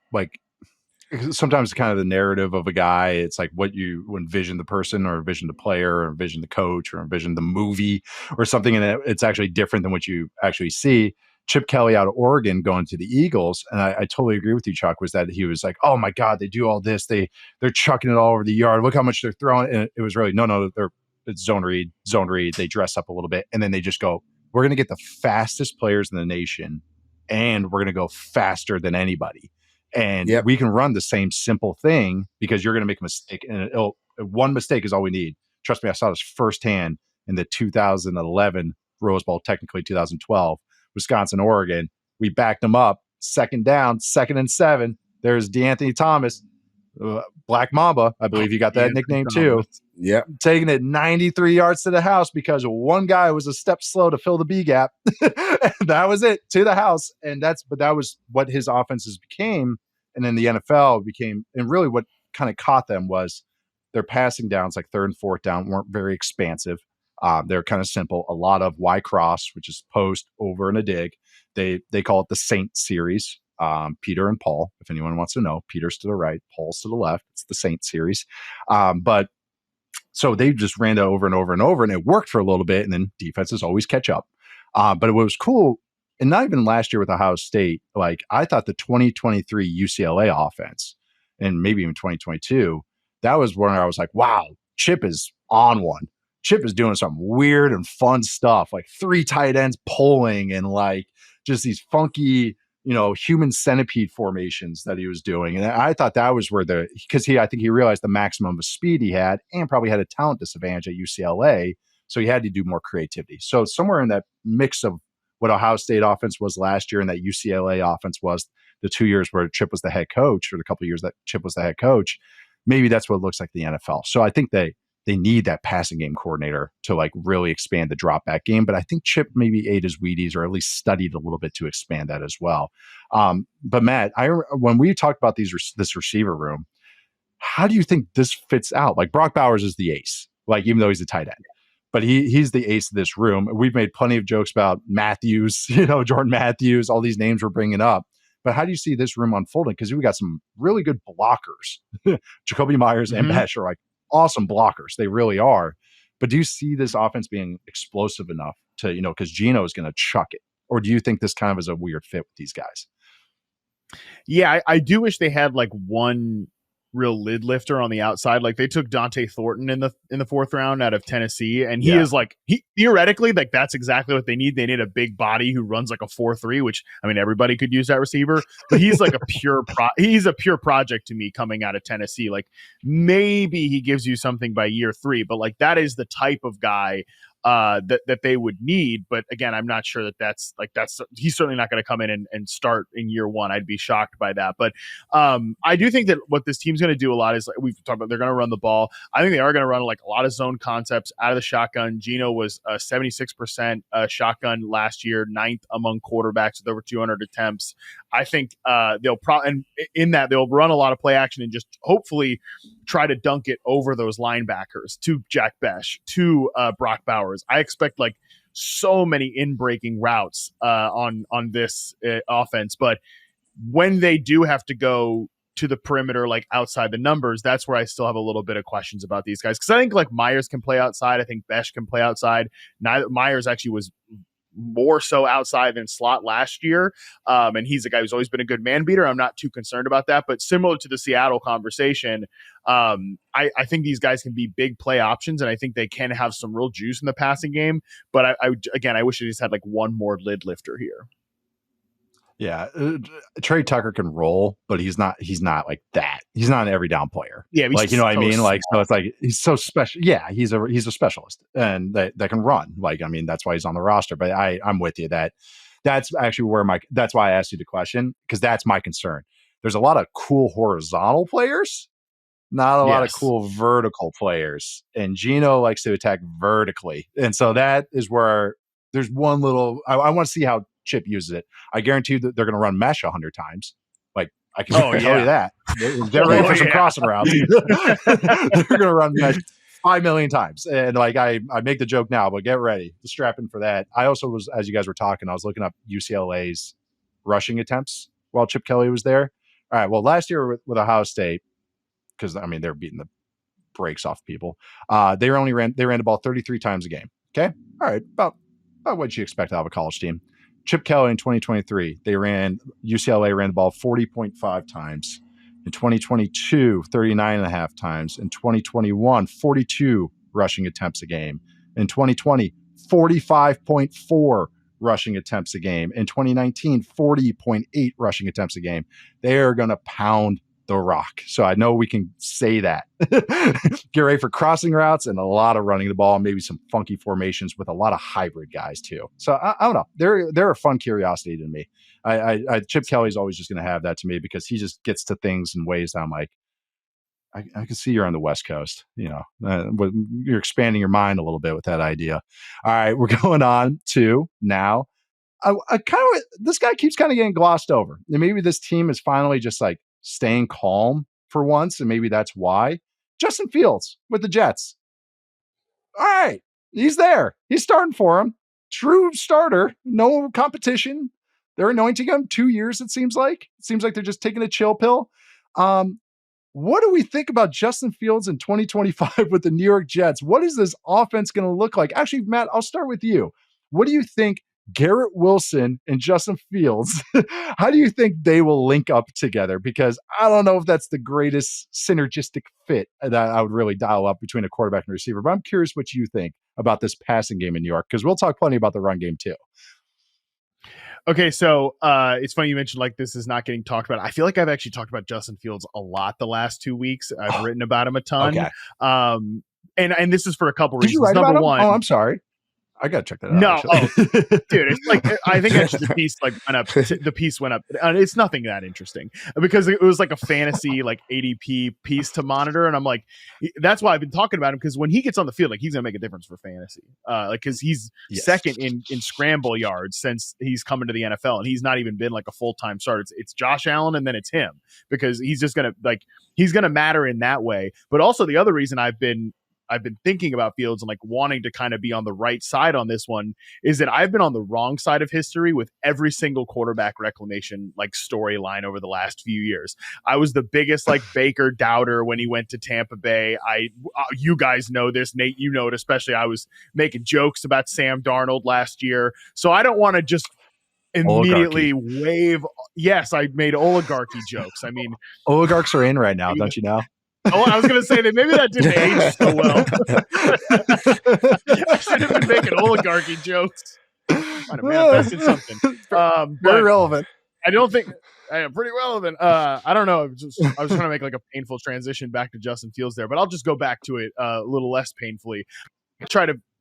Sometimes kind of the narrative of a guy, it's what you envision the person or envision the player or envision the coach or envision the movie or something. And it's actually different than what you actually see. Chip Kelly out of Oregon going to the Eagles. And I totally agree with you, Chuck, was that he was oh my God, they do all this. They're chucking it all over the yard. Look how much they're throwing. And it was really, no, it's zone read. They dress up a little bit. And then they just go, we're going to get the fastest players in the nation. And we're going to go faster than anybody. And we can run the same simple thing because you're going to make a mistake. And one mistake is all we need. Trust me, I saw this firsthand in the 2011 Rose Bowl, technically 2012, Wisconsin, Oregon. We backed them up. Second down, 2nd and 7. There's DeAnthony Thomas, Black Mamba. I believe he got that nickname too. Yeah. Taking it 93 yards to the house because one guy was a step slow to fill the B gap. That was it, to the house. But that was what his offenses became. And then the NFL became, and really what kind of caught them was their passing downs, 3rd and 4th down, weren't very expansive. They're kind of simple. A lot of Y cross, which is post, over, and a dig. They call it the Saint series. Peter and Paul, if anyone wants to know. Peter's to the right, Paul's to the left. It's the Saint series. But so they just ran that over and over and over, and it worked for a little bit, and then defenses always catch up. But what was cool, and not even last year with Ohio State, I thought the 2023 UCLA offense, and maybe even 2022, that was when I was wow, Chip is on one. Chip is doing some weird and fun stuff, 3 tight ends pulling and just these funky, human centipede formations that he was doing. And I thought that was where I think he realized the maximum of speed he had and probably had a talent disadvantage at UCLA. So he had to do more creativity. So somewhere in that mix of what Ohio State offense was last year and that UCLA offense was the 2 years where Chip was the head coach, or the couple of years that Chip was the head coach, maybe that's what it looks like in the NFL. So I think they need that passing game coordinator to like really expand the drop back game. But I think Chip maybe ate his Wheaties, or at least studied a little bit to expand that as well. But Matt, when we talked about this receiver room, how do you think this fits out? Like Brock Bowers is the ace, like even though he's a tight end, but he's the ace of this room. We've made plenty of jokes about Matthews, Jordan Matthews, all these names we're bringing up. But how do you see this room unfolding? Because we got some really good blockers. Jacoby Myers and Besh are like awesome blockers. They really are. But do you see this offense being explosive enough to, because Geno is going to chuck it? Or do you think this kind of is a weird fit with these guys? Yeah, I do wish they had like one real lid lifter on the outside. Like they took Dante Thornton in the fourth round out of Tennessee, and he is like, he theoretically, like that's exactly what they need. They need a big body who runs like a 4.3, which I mean everybody could use that receiver, but he's like he's a pure project to me coming out of Tennessee. Like maybe he gives you something by year 3, but like that is the type of guy that they would need. But again, I'm not sure that's he's certainly not going to come in and start in year 1. I'd be shocked by that. But I do think that what this team's going to do a lot is, like we've talked about, they're going to run the ball. I think they are going to run like a lot of zone concepts out of the shotgun. Geno was 76% shotgun last year, 9th among quarterbacks with over 200 attempts. I think they'll and in that they'll run a lot of play action and just hopefully try to dunk it over those linebackers to Jack Besh, to Brock Bowers. I expect like so many in-breaking routes on this offense, but when they do have to go to the perimeter, like outside the numbers, that's where I still have a little bit of questions about these guys. Because I think like Myers can play outside. I think Besh can play outside. Myers actually was more so outside than slot last year. And he's a guy who's always been a good man beater. I'm not too concerned about that, but similar to the Seattle conversation, I think these guys can be big play options, and I think they can have some real juice in the passing game. But I wish they just had like one more lid lifter here. Yeah, Trey Tucker can roll, but he's not like that. He's not an every down player. Yeah, like what I mean. Like so, it's like he's so special. Yeah, he's a specialist, and that can run. Like I mean, that's why he's on the roster. But I'm with you that's actually where that's why I asked you the question, because that's my concern. There's a lot of cool horizontal players, not a lot of cool vertical players, and Geno likes to attack vertically, and so that is where there's one little. I want to see how Chip uses it. I guarantee you that they're going to run mesh 100 times. Like I can tell you that. Get ready for some crossing routes. They're going to run mesh 5 million times. And like I make the joke now, but get ready to strap in for that. I also was, as you guys were talking, I was looking up UCLA's rushing attempts while Chip Kelly was there. All right. Well, last year with Ohio State, because I mean they're beating the brakes off people. They ran the ball 33 times a game. Okay. All right. About what you expect out of a college team. Chip Kelly in 2023, UCLA ran the ball 40.5 times. In 2022, 39.5 times. In 2021, 42 rushing attempts a game. In 2020, 45.4 rushing attempts a game. In 2019, 40.8 rushing attempts a game. They are going to pound the rock. So I know we can say that. Get ready for crossing routes and a lot of running the ball, maybe some funky formations with a lot of hybrid guys too. So I don't know. They're a fun curiosity to me. Chip Kelly's always just going to have that to me, because he just gets to things in ways that I'm like, I can see you're on the West Coast. You're expanding your mind a little bit with that idea. All right, we're going on to now. This guy keeps kind of getting glossed over. And maybe this team is finally just like staying calm for once, and maybe that's why. Justin Fields with the Jets. All right, he's there. He's starting for him. True starter. No competition. They're anointing him 2 years, it seems like. It seems like they're just taking a chill pill. What do we think about Justin Fields in 2025 with the New York Jets? What is this offense going to look like? Actually, Matt, I'll start with you. What do you think Garrett Wilson and Justin Fields, how do you think they will link up together? Because I don't know if that's the greatest synergistic fit that I would really dial up between a quarterback and receiver. But I'm curious what you think about this passing game in New York, because we'll talk plenty about the run game too. Okay, so it's funny you mentioned like this is not getting talked about. I feel like I've actually talked about Justin Fields a lot the last 2 weeks. I've written about him a ton. Okay. and this is for a couple Did reasons. you write Number about one, oh, I'm sorry. I gotta check that out. No, dude, it's like I think actually the piece like went up. The piece went up, and it's nothing that interesting because it was like a fantasy like ADP piece to monitor, and I'm like, that's why I've been talking about him because when he gets on the field, like he's gonna make a difference for fantasy, like because he's second in scramble yards since he's coming to the NFL, and he's not even been like a full-time starter. It's Josh Allen, and then it's him because he's just gonna he's gonna matter in that way. But also the other reason I've been thinking about Fields and like wanting to kind of be on the right side on this one is that I've been on the wrong side of history with every single quarterback reclamation like storyline over the last few years. I was the biggest like Baker doubter when he went to Tampa Bay. You guys know this, Nate, you know it, especially I was making jokes about Sam Darnold last year. So I don't want to just immediately wave. Yes, I made oligarchy jokes. I mean, oligarchs are in right now, don't you know? Oh, I was going to say that maybe that didn't age so well. I should have been making oligarchy jokes. Might have manifested something. Very relevant. I don't think I am pretty relevant. I don't know. I was trying to make like a painful transition back to Justin Fields there, but I'll just go back to it a little less painfully.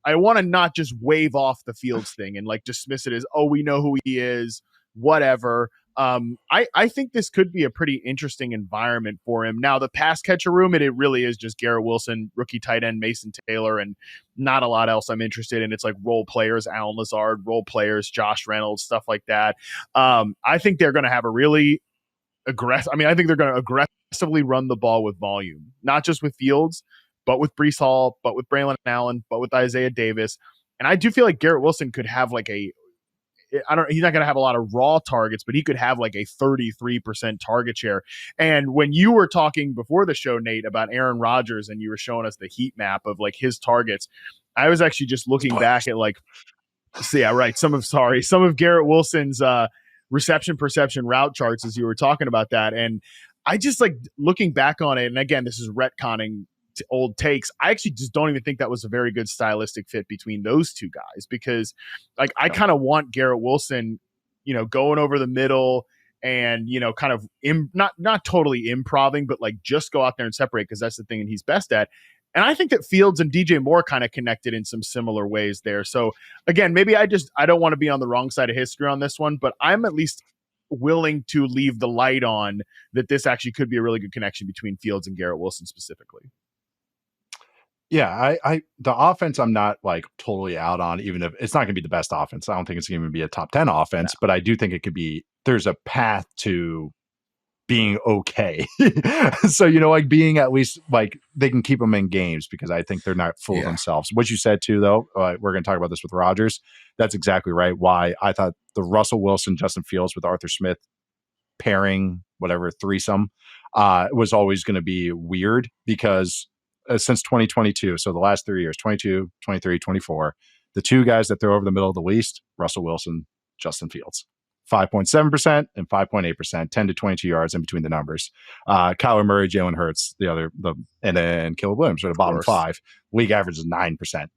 I want to not just wave off the Fields thing and like dismiss it as, oh, we know who he is, whatever. I think this could be a pretty interesting environment for him. Now, the pass catcher room, it really is just Garrett Wilson, rookie tight end Mason Taylor, and not a lot else I'm interested in. It's like role players, Allen Lazard, role players, Josh Reynolds, stuff like that. I think they're going to have a really aggressive. I mean, I think they're going to aggressively run the ball with volume, not just with Fields, but with Breece Hall, but with Braylon Allen, but with Isaiah Davis. And I do feel like Garrett Wilson could have like he's not going to have a lot of raw targets, but he could have like a 33% target share. And when you were talking before the show, Nate, about Aaron Rodgers, and you were showing us the heat map of like his targets, I was actually just looking back at like, some of Garrett Wilson's reception perception route charts as you were talking about that. And I just like looking back on it. And again, this is retconning old takes. I actually just don't even think that was a very good stylistic fit between those two guys because like I kind of want Garrett Wilson, going over the middle and, kind of not totally improving, but like just go out there and separate because that's the thing and he's best at. And I think that Fields and DJ Moore kind of connected in some similar ways there. So again, maybe I don't want to be on the wrong side of history on this one, but I'm at least willing to leave the light on that this actually could be a really good connection between Fields and Garrett Wilson specifically. Yeah, the offense I'm not like totally out on, even if it's not going to be the best offense. I don't think it's going to be a top 10 offense, but I do think it could be, there's a path to being okay. So, like being at least like they can keep them in games because I think they're not full of themselves. What you said too, though, we're going to talk about this with Rodgers. That's exactly right. Why I thought the Russell Wilson, Justin Fields with Arthur Smith pairing, whatever, threesome, was always going to be weird because since 2022, so the last 3 years, 22, 23, 24, the two guys that throw over the middle the least, Russell Wilson, Justin Fields, 5.7% and 5.8%, 10 to 22 yards in between the numbers. Kyler Murray, Jalen Hurts, and then Caleb Williams are the bottom five. League average is 9%.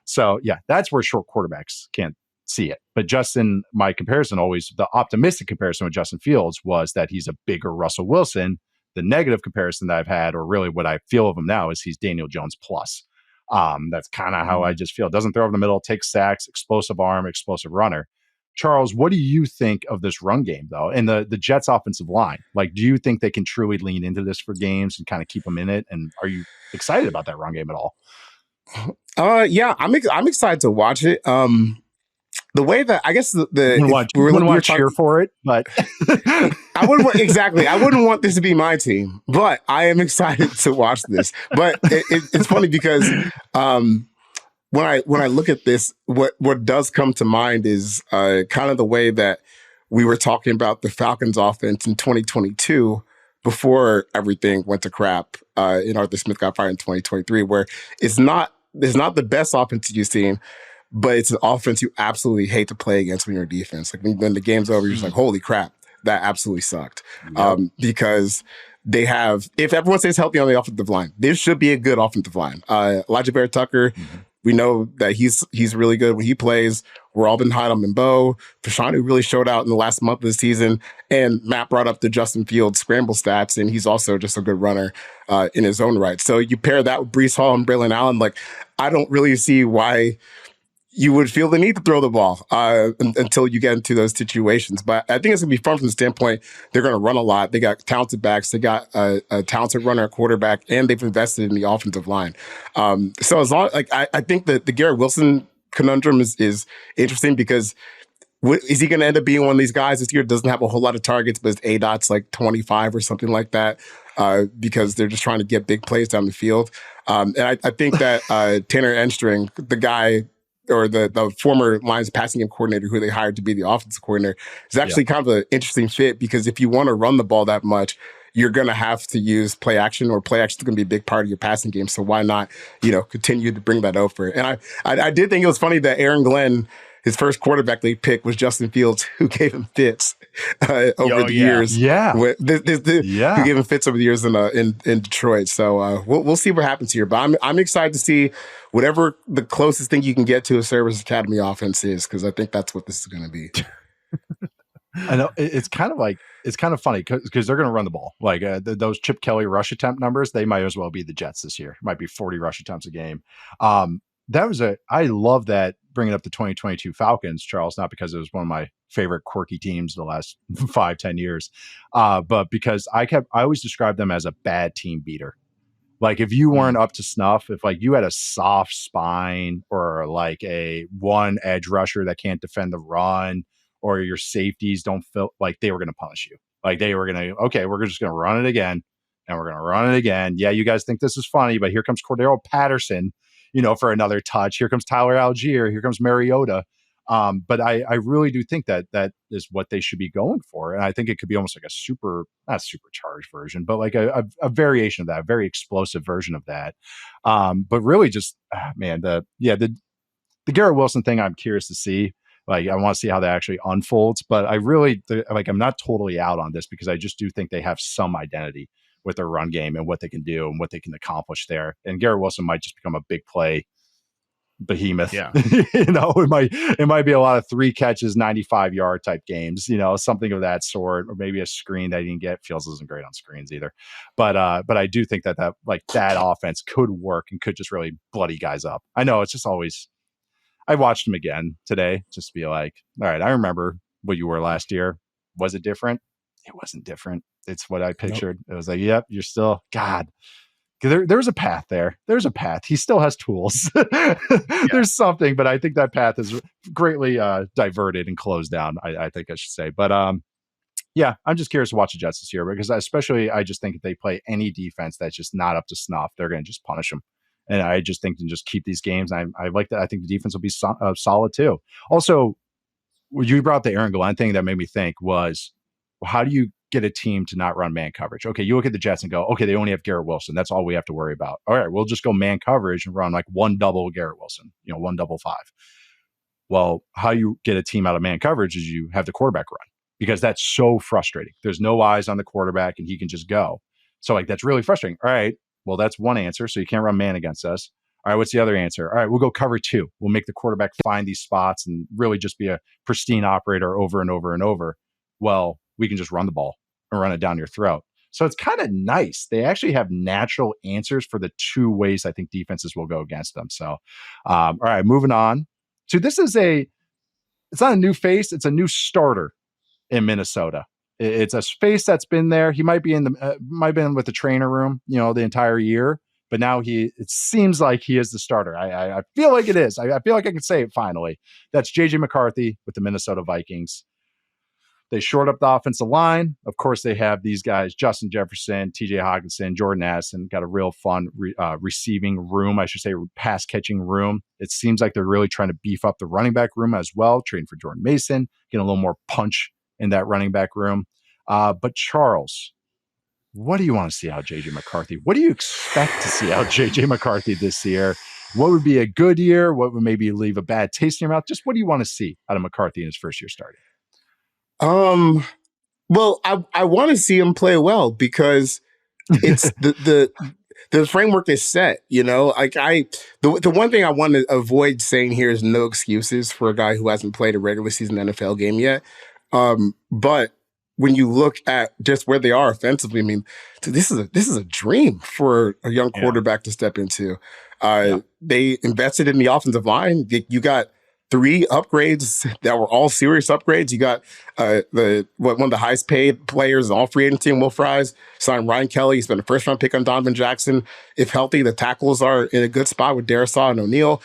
So yeah, that's where short quarterbacks can't see it. But Justin, my comparison always, the optimistic comparison with Justin Fields was that he's a bigger Russell Wilson. The negative comparison that I've had, or really what I feel of him now, is he's Daniel Jones plus. That's kind of how I just feel. Doesn't throw over the middle, takes sacks, explosive arm, explosive runner. Charles, what do you think of this run game, though, and the Jets' offensive line? Like, do you think they can truly lean into this for games and kind of keep them in it? And are you excited about that run game at all? Yeah, I'm excited to watch it. The way that I guess we want to cheer for it, but I wouldn't exactly. I wouldn't want this to be my team, but I am excited to watch this. But it's funny because when I look at this, what does come to mind is kind of the way that we were talking about the Falcons offense in 2022 before everything went to crap. And Arthur Smith got fired in 2023, where it's not the best offense you've seen. But it's an offense you absolutely hate to play against when you're a defense. Like when the game's over, you're just like, holy crap, that absolutely sucked. Yep. Because they have, if everyone stays healthy on the offensive line, there should be a good offensive line. Elijah Vera Tucker, we know that he's really good when he plays. we're all been high on Mimbo. Fashanu really showed out in the last month of the season. And Matt brought up the Justin Fields scramble stats, and he's also just a good runner in his own right. So you pair that with Breece Hall and Braylon Allen, like, I don't really see why you would feel the need to throw the ball until you get into those situations. But I think it's going to be fun from the standpoint they're going to run a lot. They got talented backs. They got a talented runner at quarterback, and they've invested in the offensive line. So as long, like, I think that the Garrett Wilson conundrum is interesting because is he going to end up being one of these guys this year doesn't have a whole lot of targets, but his ADOT's like 25 or something like that because they're just trying to get big plays down the field. And I think that Tanner Enstring, the guy or the former Lions passing game coordinator who they hired to be the offensive coordinator, is actually kind of an interesting fit because if you want to run the ball that much, you're going to have to use play action, or play action is going to be a big part of your passing game. So why not, continue to bring that over? And I did think it was funny that Aaron Glenn, his first quarterback league pick was Justin Fields, who gave him fits over the years. Yeah. Who gave him fits over the years in Detroit. So we'll see what happens here. But I'm excited to see whatever the closest thing you can get to a Service Academy offense is, because I think that's what this is going to be. I know it's kind of funny because they're going to run the ball. Like those Chip Kelly rush attempt numbers, they might as well be the Jets this year. It might be 40 rush attempts a game. I love that, bringing up the 2022 Falcons, Charles, not because it was one of my favorite quirky teams the last 5-10 years, but because I always described them as a bad team beater. Like if you weren't up to snuff, if like you had a soft spine or like a one edge rusher that can't defend the run, or your safeties don't feel like, they were going to punish you. Like they were going to, okay, we're just going to run it again, and we're going to run it again. Yeah, you guys think this is funny, but here comes Cordero Patterson, for another touch. Here comes Tyler Algier. Here comes Mariota. But I really do think that is what they should be going for. And I think it could be almost like not supercharged version, but like a variation of that, a very explosive version of that. But really just, the Garrett Wilson thing, I'm curious to see. Like, I want to see how that actually unfolds, but I'm not totally out on this because I just do think they have some identity with their run game and what they can do and what they can accomplish there. And Garrett Wilson might just become a big play behemoth. Yeah. It might be a lot of 3 catches, 95-yard type games, something of that sort, or maybe a screen that he can get. Fields isn't great on screens either. But I do think that offense could work and could just really bloody guys up. I know it's just always, I watched him again today just to be like, all right, I remember what you were last year. Was it different? It wasn't different. It's what I pictured. Nope. It was like, yep, you're still, God, there's a path there. There's a path. He still has tools. There's something, but I think that path is greatly diverted and closed down, I think I should say. But I'm just curious to watch the Jets this year because I just think if they play any defense that's just not up to snuff, they're going to just punish them. And I just think to just keep these games. I like that. I think the defense will be solid too. Also, you brought up the Aaron Glenn thing that made me think was, how do you get a team to not run man coverage? Okay, you look at the Jets and go, okay, they only have Garrett Wilson. That's all we have to worry about. All right, we'll just go man coverage and run like one double Garrett Wilson, 1 double 5. Well, how you get a team out of man coverage is you have the quarterback run, because that's so frustrating. There's no eyes on the quarterback and he can just go. So like, that's really frustrating. All right, well, that's one answer. So you can't run man against us. All right, what's the other answer? All right, we'll go cover 2. We'll make the quarterback find these spots and really just be a pristine operator over and over and over. Well, we can just run the ball and run it down your throat. So it's kind of nice. They actually have natural answers for the 2 ways I think defenses will go against them. So, all right, moving on. So this is it's not a new face. It's a new starter in Minnesota. It's a face that's been there. He might be might been with the trainer room, the entire year, but now it seems like he is the starter. I feel like it is. I feel like I can say it finally. That's J.J. McCarthy with the Minnesota Vikings. They short up the offensive line. Of course, they have these guys, Justin Jefferson, TJ Hawkinson, Jordan Addison, got a real fun receiving room, I should say, pass catching room. It seems like they're really trying to beef up the running back room as well, trading for Jordan Mason, getting a little more punch in that running back room. But Charles, what do you want to see out of JJ McCarthy? What do you expect to see out of JJ McCarthy this year? What would be a good year? What would maybe leave a bad taste in your mouth? Just what do you want to see out of McCarthy in his first year starting? Well, I want to see him play well because it's the framework is set, like the one thing I want to avoid saying here is no excuses for a guy who hasn't played a regular season NFL game yet. But when you look at just where they are offensively, I mean, this is a dream for a young quarterback to step into. They invested in the offensive line. You got 3 upgrades that were all serious upgrades. You got one of the highest paid players in all free agency, Will Fries, signed Ryan Kelly. He's been a first round pick on Donovan Jackson. If healthy, the tackles are in a good spot with Derek Carr and O'Neal,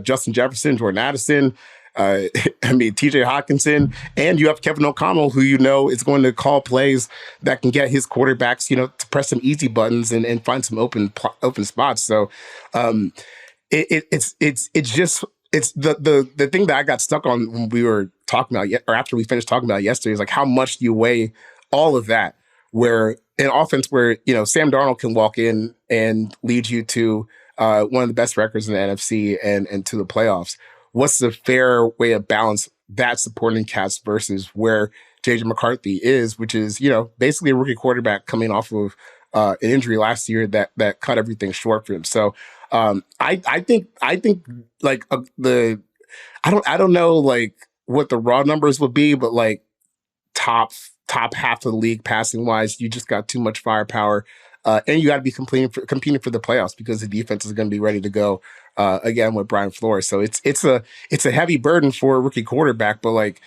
Justin Jefferson, Jordan Addison. TJ Hawkinson, and you have Kevin O'Connell, who is going to call plays that can get his quarterbacks, to press some easy buttons and find some open spots. So it's the thing that I got stuck on when we were talking about or after we finished talking about it yesterday is like how much do you weigh all of that? Where an offense where Sam Darnold can walk in and lead you to one of the best records in the NFC and to the playoffs. What's the fair way of balance that supporting cast versus where J.J. McCarthy is, which is, basically a rookie quarterback coming off of an injury last year that cut everything short for him. So I think like I don't know like what the raw numbers would be, but like top half of the league passing wise, you just got too much firepower. And you got to be competing for the playoffs because the defense is going to be ready to go again with Brian Flores. So it's a heavy burden for a rookie quarterback, but like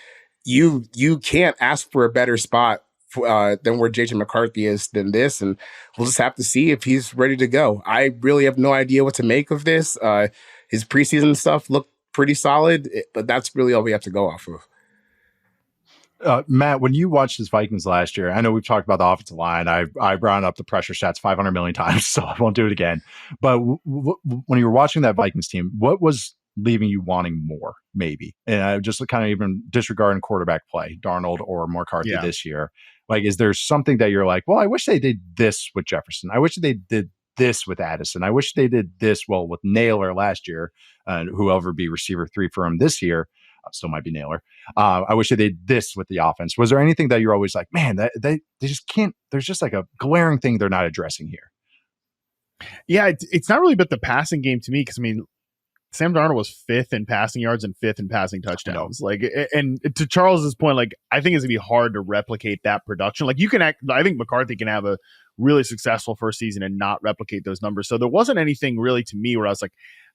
you can't ask for a better spot than where JJ McCarthy is than this, and we'll just have to see if he's ready to go. I really have no idea what to make of this. His preseason stuff looked pretty solid, but that's really all we have to go off of. Matt, when you watched his Vikings last year, I know we've talked about the offensive line. I brought up the pressure stats 500 million times, so I won't do it again. But when you were watching that Vikings team, what was leaving you wanting more, maybe? And I just kind of even disregarding quarterback play, Darnold or McCarthy this year. Like, is there something that you're like, well, I wish they did this with Jefferson. I wish they did this with Addison. I wish they did this, with Naylor last year, whoever be receiver 3 for him this year. Still might be Naylor. I wish they did this with the offense. Was there anything that you're always like, man, they just can't, there's just like a glaring thing they're not addressing here? Yeah, it's not really about the passing game to me, because I mean, Sam Darnold was 5th in passing yards and 5th in passing touchdowns. Like, and to Charles's point, like, I think it's gonna be hard to replicate that production. Like, I think McCarthy can have a really successful first season and not replicate those numbers. So there wasn't anything really to me where I was like,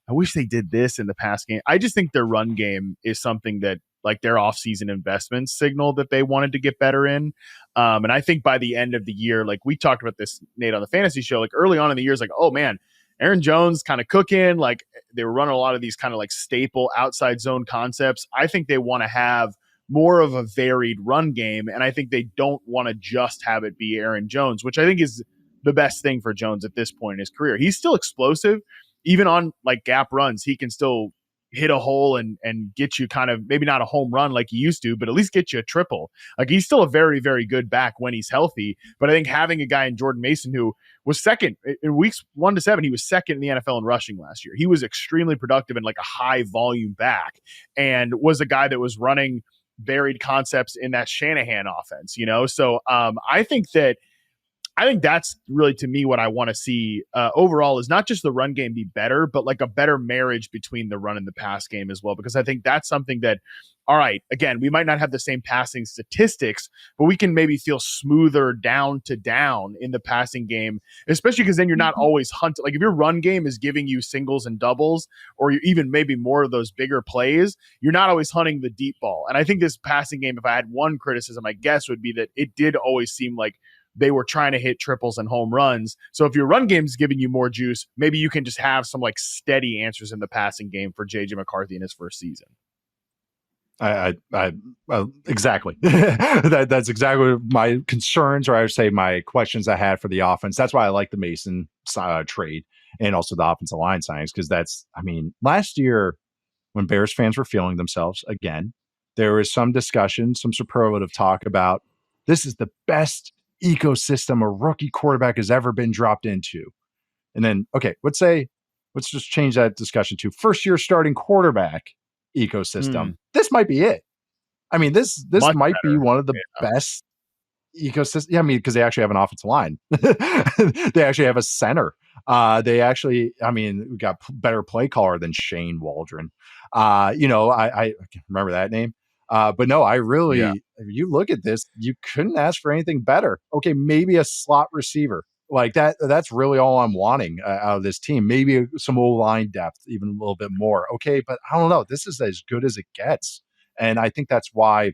I wish they did this in the pass game. I just think their run game is something that, like, their offseason investments signal that they wanted to get better in. And I think by the end of the year, like we talked about this, Nate, on the fantasy show, like early on in the year, it's like, oh man, Aaron Jones kind of cooking. Like, they were running a lot of these kind of like staple outside zone concepts. I think they want to have more of a varied run game. And I think they don't want to just have it be Aaron Jones, which I think is the best thing for Jones at this point in his career. He's still explosive. Even on like gap runs, he can still hit a hole and get you kind of, maybe not a home run like he used to, but at least get you a triple. Like, he's still a very, very good back when he's healthy. But I think having a guy in Jordan Mason who was second in weeks 1 to 7, he was second in the NFL in rushing last year. He was extremely productive and like a high volume back, and was a guy that was running varied concepts in that Shanahan offense, So I think that's really, to me, what I want to see overall is not just the run game be better, but like a better marriage between the run and the pass game as well. Because I think that's something that, all right, again, we might not have the same passing statistics, but we can maybe feel smoother down to down in the passing game, especially because then you're not always hunting. Like, if your run game is giving you singles and doubles, or even maybe more of those bigger plays, you're not always hunting the deep ball. And I think this passing game, if I had one criticism, I guess, would be that it did always seem like they were trying to hit triples and home runs. So if your run game is giving you more juice, maybe you can just have some like steady answers in the passing game for JJ McCarthy in his first season. Exactly. That's exactly my concerns, or I would say my questions I had for the offense. That's why I like the Mason trade and also the offensive line signings, because that's, I mean, last year when Bears fans were feeling themselves again, there was some discussion, some superlative talk about this is the best ecosystem a rookie quarterback has ever been dropped into. And then, okay, let's just change that discussion to first year starting quarterback ecosystem. This might be it. I mean, this might be one of the best ecosystem. Yeah, I mean, because they actually have an offensive line. They actually have a center. They actually, I mean, we got better play caller than Shane Waldron. I remember that name. But no, I really, if you look at this, you couldn't ask for anything better. Okay, maybe a slot receiver like that. That's really all I'm wanting out of this team. Maybe some O-line depth, even a little bit more. Okay, but I don't know. This is as good as it gets. And I think that's why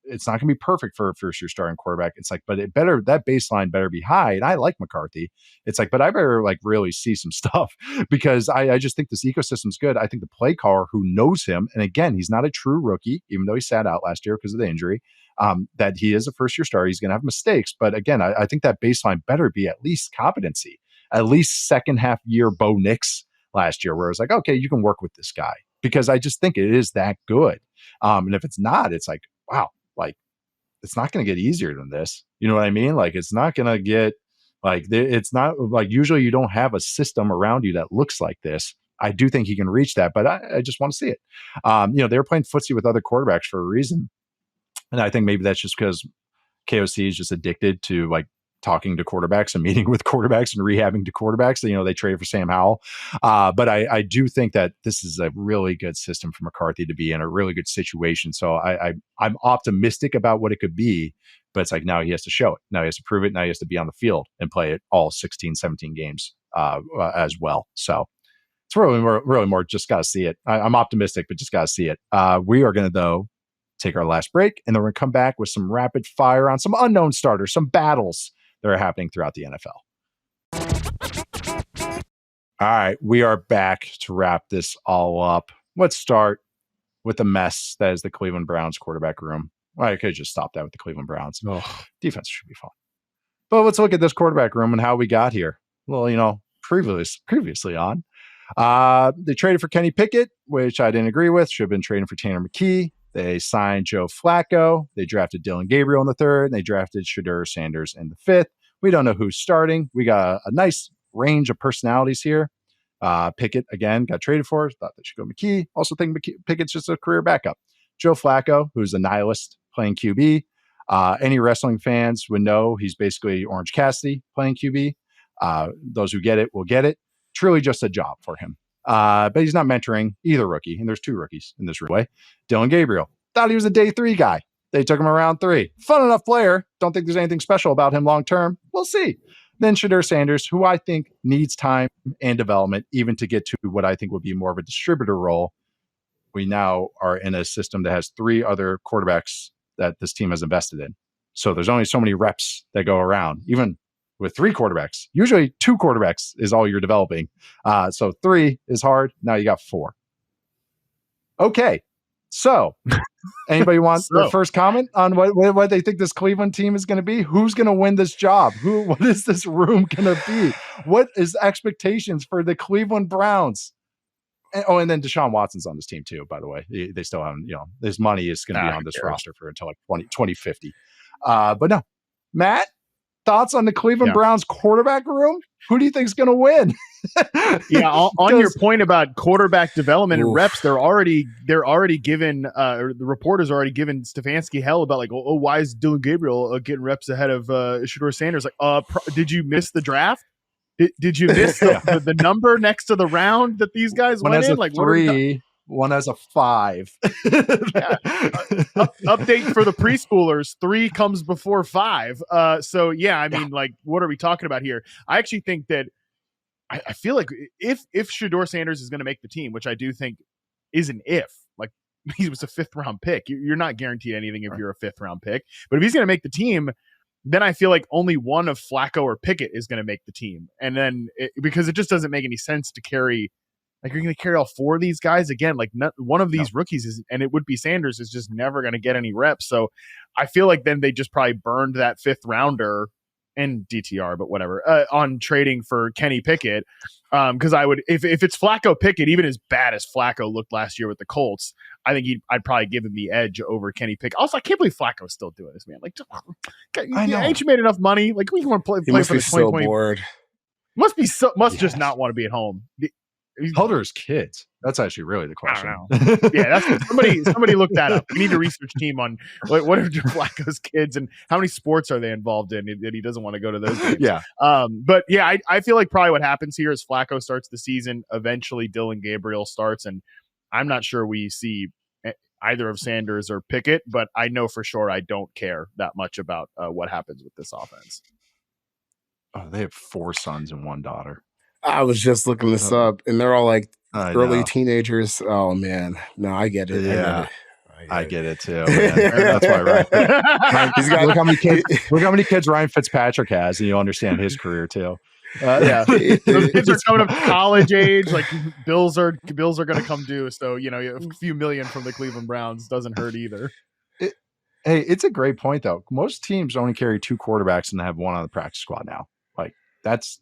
it's not going to be perfect for a first-year starting quarterback. It's like, but that baseline better be high. And I like McCarthy. It's like, but I better like really see some stuff because I just think this ecosystem's good. I think the play caller who knows him, and again, he's not a true rookie, even though he sat out last year because of the injury, that he is a first-year starter. He's going to have mistakes. But again, I think that baseline better be at least competency, at least second half year Bo Nix last year, where it's like, okay, you can work with this guy because I just think it is that good. And if it's not, it's like, wow. Like, it's not going to get easier than this. You know what I mean? Like, it's not going to get like, it's not like usually you don't have a system around you that looks like this. I do think he can reach that, but I just want to see it. They're playing footsie with other quarterbacks for a reason. And I think maybe that's just because KOC is just addicted to like talking to quarterbacks and meeting with quarterbacks and rehabbing to quarterbacks. They traded for Sam Howell. But I do think that this is a really good system for McCarthy to be in, a really good situation. So I'm optimistic about what it could be, but it's like now he has to show it. Now he has to prove it. Now he has to be on the field and play it all 16, 17 games as well. So it's really more just got to see it. I'm optimistic, but just got to see it. We are going to, though, take our last break, and then we're going to come back with some rapid fire on some unknown starters, some battles that are happening throughout the NFL. All right, we are back to wrap this all up. Let's start with the mess that is the Cleveland Browns quarterback room. Well, I could just stop that with the Cleveland Browns. Defense should be fun. But let's look at this quarterback room and how we got here. Well, previously on. They traded for Kenny Pickett, which I didn't agree with. Should have been trading for Tanner McKee. They signed Joe Flacco. They drafted Dylan Gabriel in the third. And they drafted Shedeur Sanders in the fifth. We don't know who's starting. We got a nice range of personalities here. Pickett, again, got traded for. Thought they should go McKee. Also think Pickett's just a career backup. Joe Flacco, who's a nihilist playing QB. Any wrestling fans would know he's basically Orange Cassidy playing QB. Those who get it will get it. Truly just a job for him. But he's not mentoring either rookie. And there's two rookies in this way. Dylan Gabriel. Thought he was a day 3 guy. They took him around 3. Fun enough player. Don't think there's anything special about him long term. We'll see. Then Shedeur Sanders, who I think needs time and development, even to get to what I think would be more of a distributor role. We now are in a system that has 3 other quarterbacks that this team has invested in. So there's only so many reps that go around, even with 3 quarterbacks. Usually 2 quarterbacks is all you're developing. So 3 is hard. Now you got 4. Okay. So anybody want the first comment on what they think this Cleveland team is going to be? Who's going to win this job? What is this room going to be? What is expectations for the Cleveland Browns? And then Deshaun Watson's on this team too, by the way. They still haven't, this money is going to be on this roster for until like 2050. But no, Matt, thoughts on the Cleveland Browns quarterback room? Who do you think is going to win? On your point about quarterback development and reps, they're already given the reporters already given Stefanski hell about like, why is Dylan Gabriel getting reps ahead of Shedeur Sanders? Like, did you miss the draft? Did you miss the number next to the round that these guys went in? Like 3, one has a 5. Update for the preschoolers: 3 comes before 5. Like, what are we talking about here? I actually think that I feel like if Shedeur Sanders is going to make the team, which I do think is an if, like he was a 5th round pick. You're not guaranteed anything if you're a 5th round pick, but if he's going to make the team, then I feel like only one of Flacco or Pickett is going to make the team. And then because it just doesn't make any sense to carry, like you're going to carry all 4 of these guys again, like one of these rookies is, and it would be Sanders, is just never going to get any reps. So I feel like then they just probably burned that 5th rounder and DTR, but whatever, on trading for Kenny Pickett. Because I would, if it's Flacco Pickett, even as bad as Flacco looked last year with the Colts, I think I'd probably give him the edge over Kenny Pickett. Also, I can't believe Flacco's still doing this, man. Like, ain't you made enough money? Like, we want to play for the 2020. Bored. Must just not want to be at home. How old are his kids? That's actually really the question. I don't know. Yeah, that's somebody look that up. We need a research team on what are Joe Flacco's kids and how many sports are they involved in that he doesn't want to go to those games. Yeah. But yeah, I feel like probably what happens here is Flacco starts the season. Eventually, Dillon Gabriel starts, and I'm not sure we see either of Sanders or Pickett, but I know for sure I don't care that much about what happens with this offense. Oh, they have 4 sons and 1 daughter. I was just looking this up, and they're all like early teenagers. Oh man, no, I get it. Yeah, I get it too. That's why, right? He's got look how many kids Ryan Fitzpatrick has, and you understand his career too. Yeah, those kids are coming up college age. Like bills are going to come due. So a few million from the Cleveland Browns doesn't hurt either. Hey, it's a great point though. Most teams only carry 2 quarterbacks and have 1 on the practice squad now. Like that's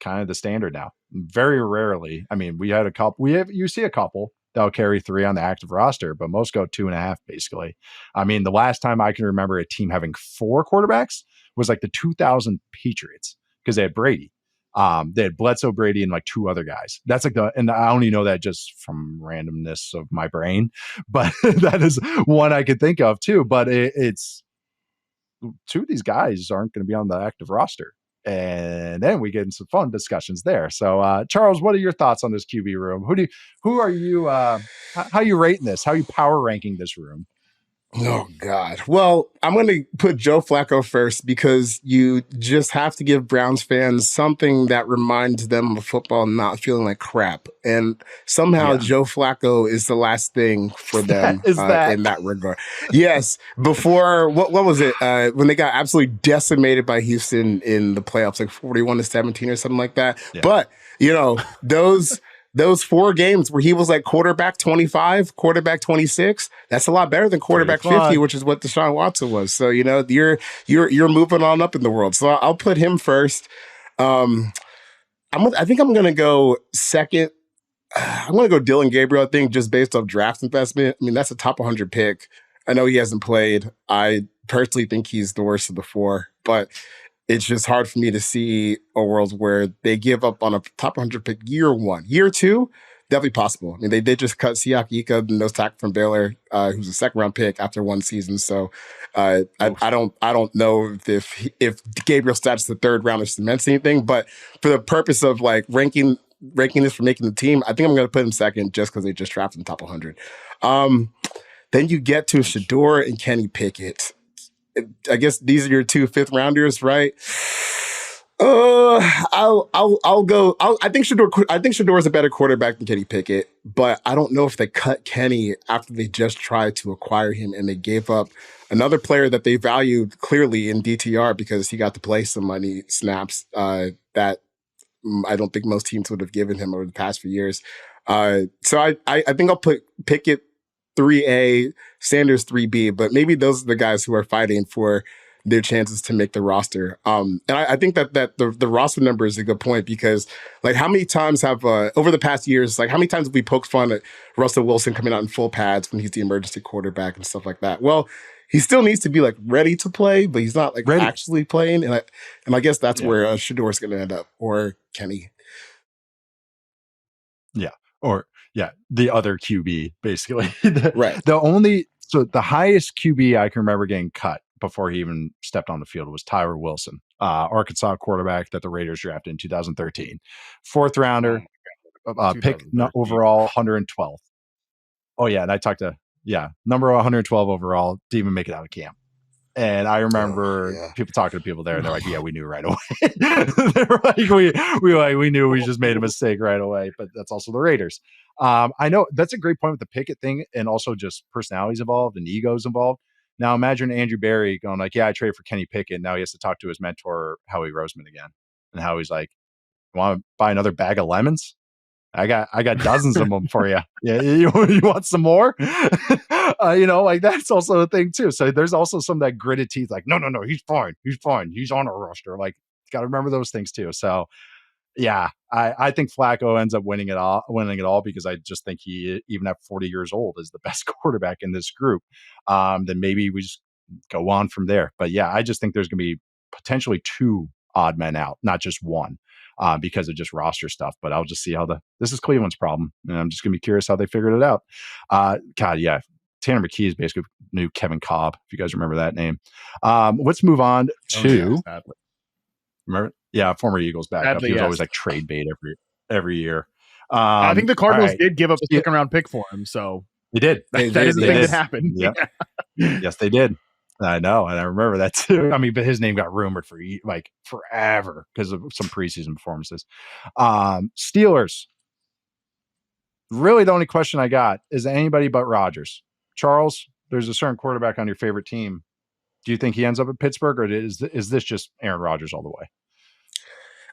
kind of the standard now. Very rarely. I mean, we had a couple. You see a couple that'll carry 3 on the active roster, but most go 2.5 basically. I mean, the last time I can remember a team having 4 quarterbacks was like the 2000 Patriots because they had Brady. They had Bledsoe, Brady, and like 2 other guys. That's like and I only know that just from randomness of my brain, but that is one I could think of too. But it's 2 of these guys aren't going to be on the active roster. And then we get in some fun discussions there. So, Charles, what are your thoughts on this QB room? Who are you, how are you rating this? How are you power ranking this room? Oh, God. Well, I'm going to put Joe Flacco first because you just have to give Browns fans something that reminds them of football not feeling like crap. And somehow Joe Flacco is the last thing for them in that regard. Yes. Before, what was it? When they got absolutely decimated by Houston in the playoffs, like 41-17 or something like that. Yeah. But, those 4 games where he was like quarterback 25, quarterback 26, that's a lot better than quarterback 50, which is what Deshaun Watson was. So, you're moving on up in the world. So I'll put him first. I think I'm going to go second. I'm going to go Dillon Gabriel, I think, just based off draft investment. I mean, that's a top 100 pick. I know he hasn't played. I personally think he's the worst of the 4, but it's just hard for me to see a world where they give up on a top 100 pick year 1. Year 2, definitely possible. I mean, they did just cut Siak Ika, the nose tackle from Baylor, who's a 2nd-round pick after 1 season. So I don't know if Gabriel's stats the 3rd round cements anything, but for the purpose of like ranking this for making the team, I think I'm going to put him second just because they just drafted in the top 100. Then you get to Shedeur and Kenny Pickett. I guess these are your 2 5th-rounders, right? I'll go. I think Shedeur is a better quarterback than Kenny Pickett, but I don't know if they cut Kenny after they just tried to acquire him and they gave up another player that they valued clearly in DTR because he got to play some money snaps that I don't think most teams would have given him over the past few years. So I think I'll put Pickett 3A, Sanders 3B, but maybe those are the guys who are fighting for their chances to make the roster. And I think that the roster number is a good point because, like, how many times have over the past years, like, how many times have we poked fun at Russell Wilson coming out in full pads when he's the emergency quarterback and stuff like that? Well, he still needs to be like ready to play, but he's not like actually playing. And I guess that's where Shedeur is going to end up, or Kenny. Yeah, or. Yeah, the other QB, basically. Right. The highest QB I can remember getting cut before he even stepped on the field was Tyler Wilson, Arkansas quarterback that the Raiders drafted in 2013. 4th rounder, pick overall 112th. Oh, yeah, and I talked to, number 112 overall, didn't even make it out of camp. And I remember people talking to people there, and they're like, "Yeah, we knew right away." They were like, "We knew we just made a mistake right away." But that's also the Raiders. I know that's a great point with the Pickett thing, and also just personalities involved and egos involved. Now imagine Andrew Berry going like, "Yeah, I traded for Kenny Pickett." Now he has to talk to his mentor Howie Roseman again, and Howie's like, "Want to buy another bag of lemons? I got dozens of them for you. Yeah, you want some more?" Like that's also a thing too. So there's also some of that gritted teeth, like, no, he's fine. He's on a roster. Like, got to remember those things too. So yeah, I think Flacco ends up winning it all because I just think he, even at 40 years old, is the best quarterback in this group. Then maybe we just go on from there. But yeah, I just think there's going to be potentially 2 odd men out, not just 1. because of just roster stuff. But I'll just see how this is Cleveland's problem, and I'm just gonna be curious how they figured it out. God, yeah. Tanner McKee is basically new Kevin Cobb, if you guys remember that name. Let's move on to remember, former Eagles backup. He was always like trade bait every year. I think the Cardinals did give up a second round pick for him, so they did. That is the thing that happened. Yep. Yes, they did. I know, and I remember that too. I mean, but his name got rumored for like forever because of some preseason performances. Steelers. Really, the only question I got is anybody but Rodgers. Charles, there's a certain quarterback on your favorite team. Do you think he ends up at Pittsburgh, or is this just Aaron Rodgers all the way?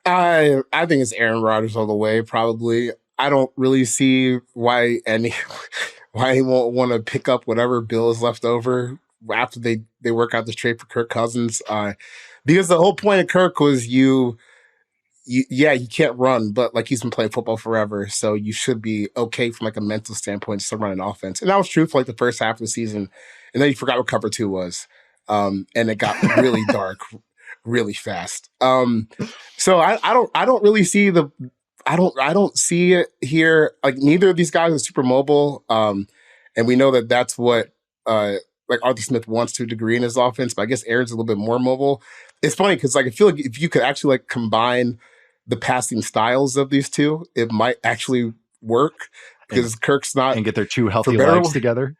I think it's Aaron Rodgers all the way, probably. I don't really see why he won't want to pick up whatever bill is left over after they work out this trade for Kirk Cousins. Because the whole point of Kirk was you can't run, but like he's been playing football forever, so you should be okay from like a mental standpoint to run an offense. And that was true for like the first half of the season. And then you forgot what cover 2 was. And it got really dark really fast. So I don't really see I don't see it here. Like neither of these guys are super mobile. And we know that that's what like Arthur Smith wants to a degree in his offense, but I guess Aaron's a little bit more mobile. It's funny because like I feel like if you could actually like combine the passing styles of these two, it might actually work because Kirk's not and get their 2 healthy legs together.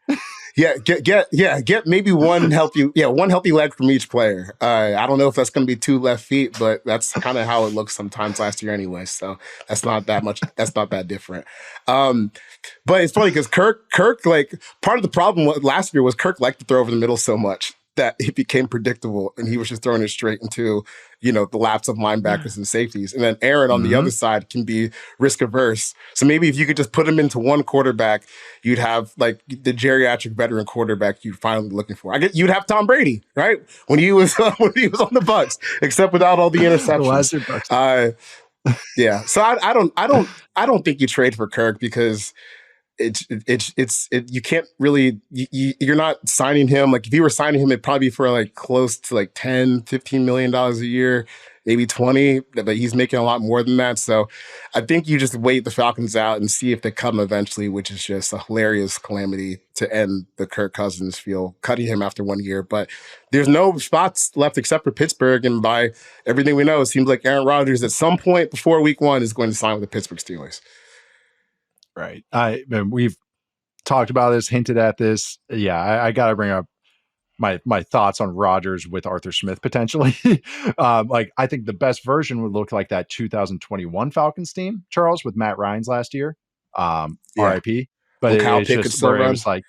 Get maybe one healthy leg from each player. I don't know if that's going to be 2 left feet, but that's kind of how it looks sometimes last year anyway. So that's not that different. But it's funny because Kirk, like part of the problem last year was Kirk liked to throw over the middle so much that it became predictable and he was just throwing it straight into, the laps of linebackers and safeties. And then Aaron on the other side can be risk averse. So maybe if you could just put him into one quarterback, you'd have like the geriatric veteran quarterback you're finally looking for. You'd have Tom Brady, right? When he was on the Bucs, except without all the interceptions. Yeah. So I don't think you trade for Kirk because you can't really, you're not signing him. Like if you were signing him, it'd probably be for like close to like $10-15 million a year, maybe 20, but he's making a lot more than that. So I think you just wait the Falcons out and see if they come eventually, which is just a hilarious calamity to end the Kirk Cousins feel, cutting him after 1 year. But there's no spots left except for Pittsburgh. And by everything we know, it seems like Aaron Rodgers at some point before week 1 is going to sign with the Pittsburgh Steelers. Right. We've talked about this, hinted at this. Yeah, I got to bring up my thoughts on Rodgers with Arthur Smith potentially. Like I think the best version would look like that 2021 Falcons team, Charles, with Matt Ryan's last year. RIP. But it's just where it was like,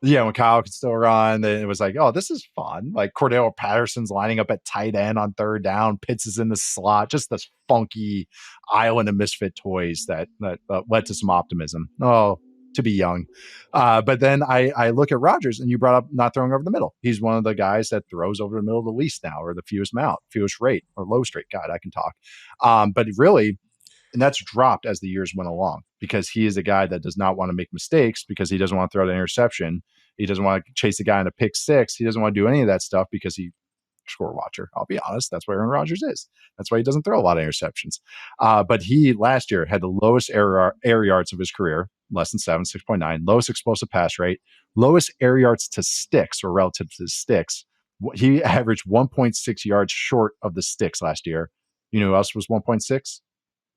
when Kyle could still run, then it was like, oh, this is fun. Like Cordell Patterson's lining up at tight end on 3rd down, Pitts is in the slot, just this funky island of misfit toys that led to some optimism. Oh, to be young. But then I look at Rodgers, and you brought up not throwing over the middle. He's one of the guys that throws over the middle the least now, or the fewest rate, or lowest rate. God, I can talk. But really, and that's dropped as the years went along because he is a guy that does not want to make mistakes because he doesn't want to throw an interception. He doesn't want to chase a guy in a pick 6. He doesn't want to do any of that stuff because he score watcher. I'll be honest. That's what Aaron Rodgers is. That's why he doesn't throw a lot of interceptions. But he last year had the lowest air yards of his career, less than 7, 6.9, lowest explosive pass rate, lowest air yards to sticks or relative to sticks. He averaged 1.6 yards short of the sticks last year. You know who else was 1.6?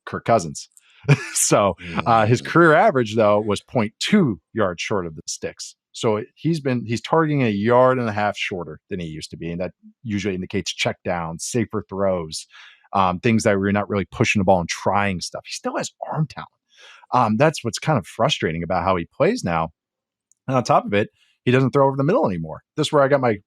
Kirk Cousins. So his career average, though, was 0.2 yards short of the sticks. So he's targeting 1.5 yards shorter than he used to be. And that usually indicates check downs, safer throws, things that we're not really pushing the ball and trying stuff. He still has arm talent. That's what's kind of frustrating about how he plays now. And on top of it, he doesn't throw over the middle anymore. This is where I got my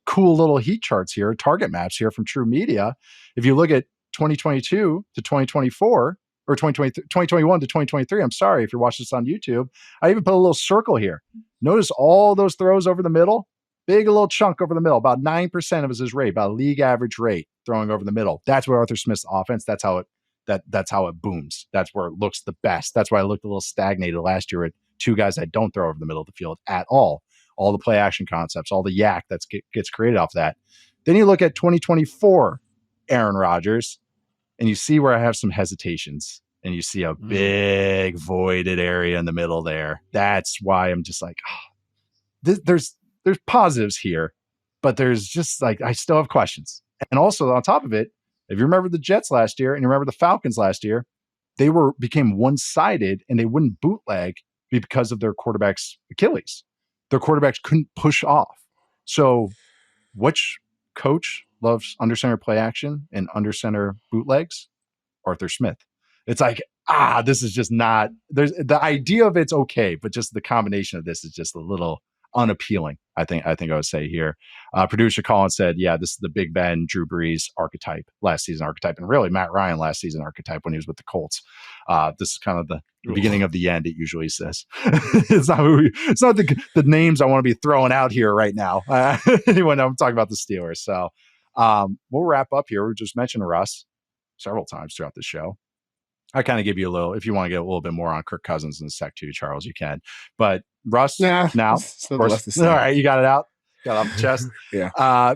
cool little heat charts here, target maps here from True Media. If you look at 2022 to 2024, or 2021 to 2023, I'm sorry if you're watching this on YouTube, I even put a little circle here. Notice all those throws over the middle, big little chunk over the middle, about 9% of his rate, about a league average rate throwing over the middle. That's where Arthur Smith's offense, that's how it booms. That's where it looks the best. That's why I looked a little stagnated last year at 2 guys that don't throw over the middle of the field at all. All the play action concepts, all the yak that gets created off that. Then you look at 2024 Aaron Rodgers, and you see where I have some hesitations, and you see a big voided area in the middle there. That's why I'm just like, there's positives here, but there's just like, I still have questions. And also on top of it, if you remember the Jets last year and you remember the Falcons last year, they became one-sided and they wouldn't bootleg because of their quarterback's Achilles. Their quarterbacks couldn't push off. So which coach loves under center play action and under center bootlegs? Arthur Smith. It's like, this is just not, there's the idea of it's okay, but just the combination of this is just a little unappealing. I think I would say here. Producer Colin said, yeah, this is the Big Ben, Drew Brees archetype, last season archetype, and really Matt Ryan last season archetype when he was with the Colts. This is kind of the beginning of the end, it usually says. It's not the names I want to be throwing out here right now when I'm talking about the Steelers. So we'll wrap up here. We just mentioned Russ several times throughout the show. I kind of give you a little, if you want to get a little bit more on Kirk Cousins in a sec too, Charles, you can. But Russ, now, of course, all right, you got it out. Got it off the chest. Yeah.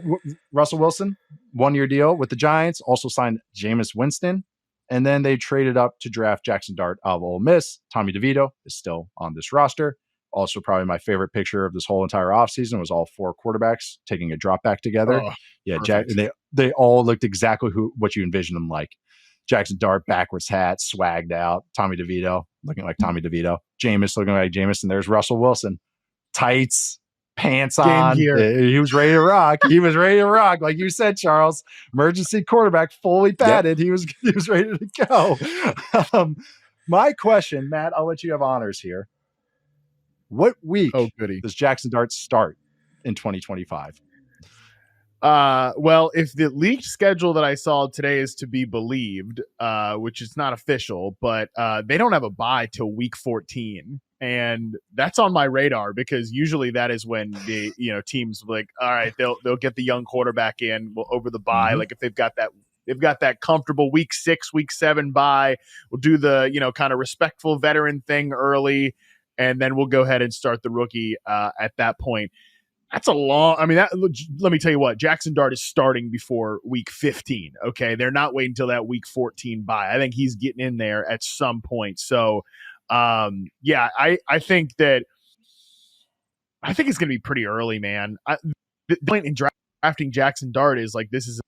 Russell Wilson, 1-year deal with the Giants, also signed Jameis Winston. And then they traded up to draft Jackson Dart of Ole Miss. Tommy DeVito is still on this roster. Also, probably my favorite picture of this whole entire offseason was all 4 quarterbacks taking a drop back together. They all looked exactly what you envisioned them like. Jackson Dart, backwards hat, swagged out. Tommy DeVito, looking like Tommy DeVito. Jameis, looking like Jameis. And there's Russell Wilson. Tights, pants on. He was ready to rock. He was ready to rock. Like you said, Charles, emergency quarterback, fully padded. Yep. He was ready to go. My question, Matt, I'll let you have honors here. What week does Jackson Dart start in 2025? Well, if the leaked schedule that I saw today is to be believed, which is not official, but they don't have a bye till week 14. And that's on my radar because usually that is when the teams like, all right, they'll get the young quarterback in over the bye. Like if they've got that comfortable week 6, week 7 bye, we'll do the kind of respectful veteran thing early, and then we'll go ahead and start the rookie at that point. That's a long. I mean, let me tell you what, Jackson Dart is starting before week 15. Okay, they're not waiting until that week 14 bye. I think he's getting in there at some point. So, I think it's going to be pretty early, man. The point in drafting Jackson Dart is like this is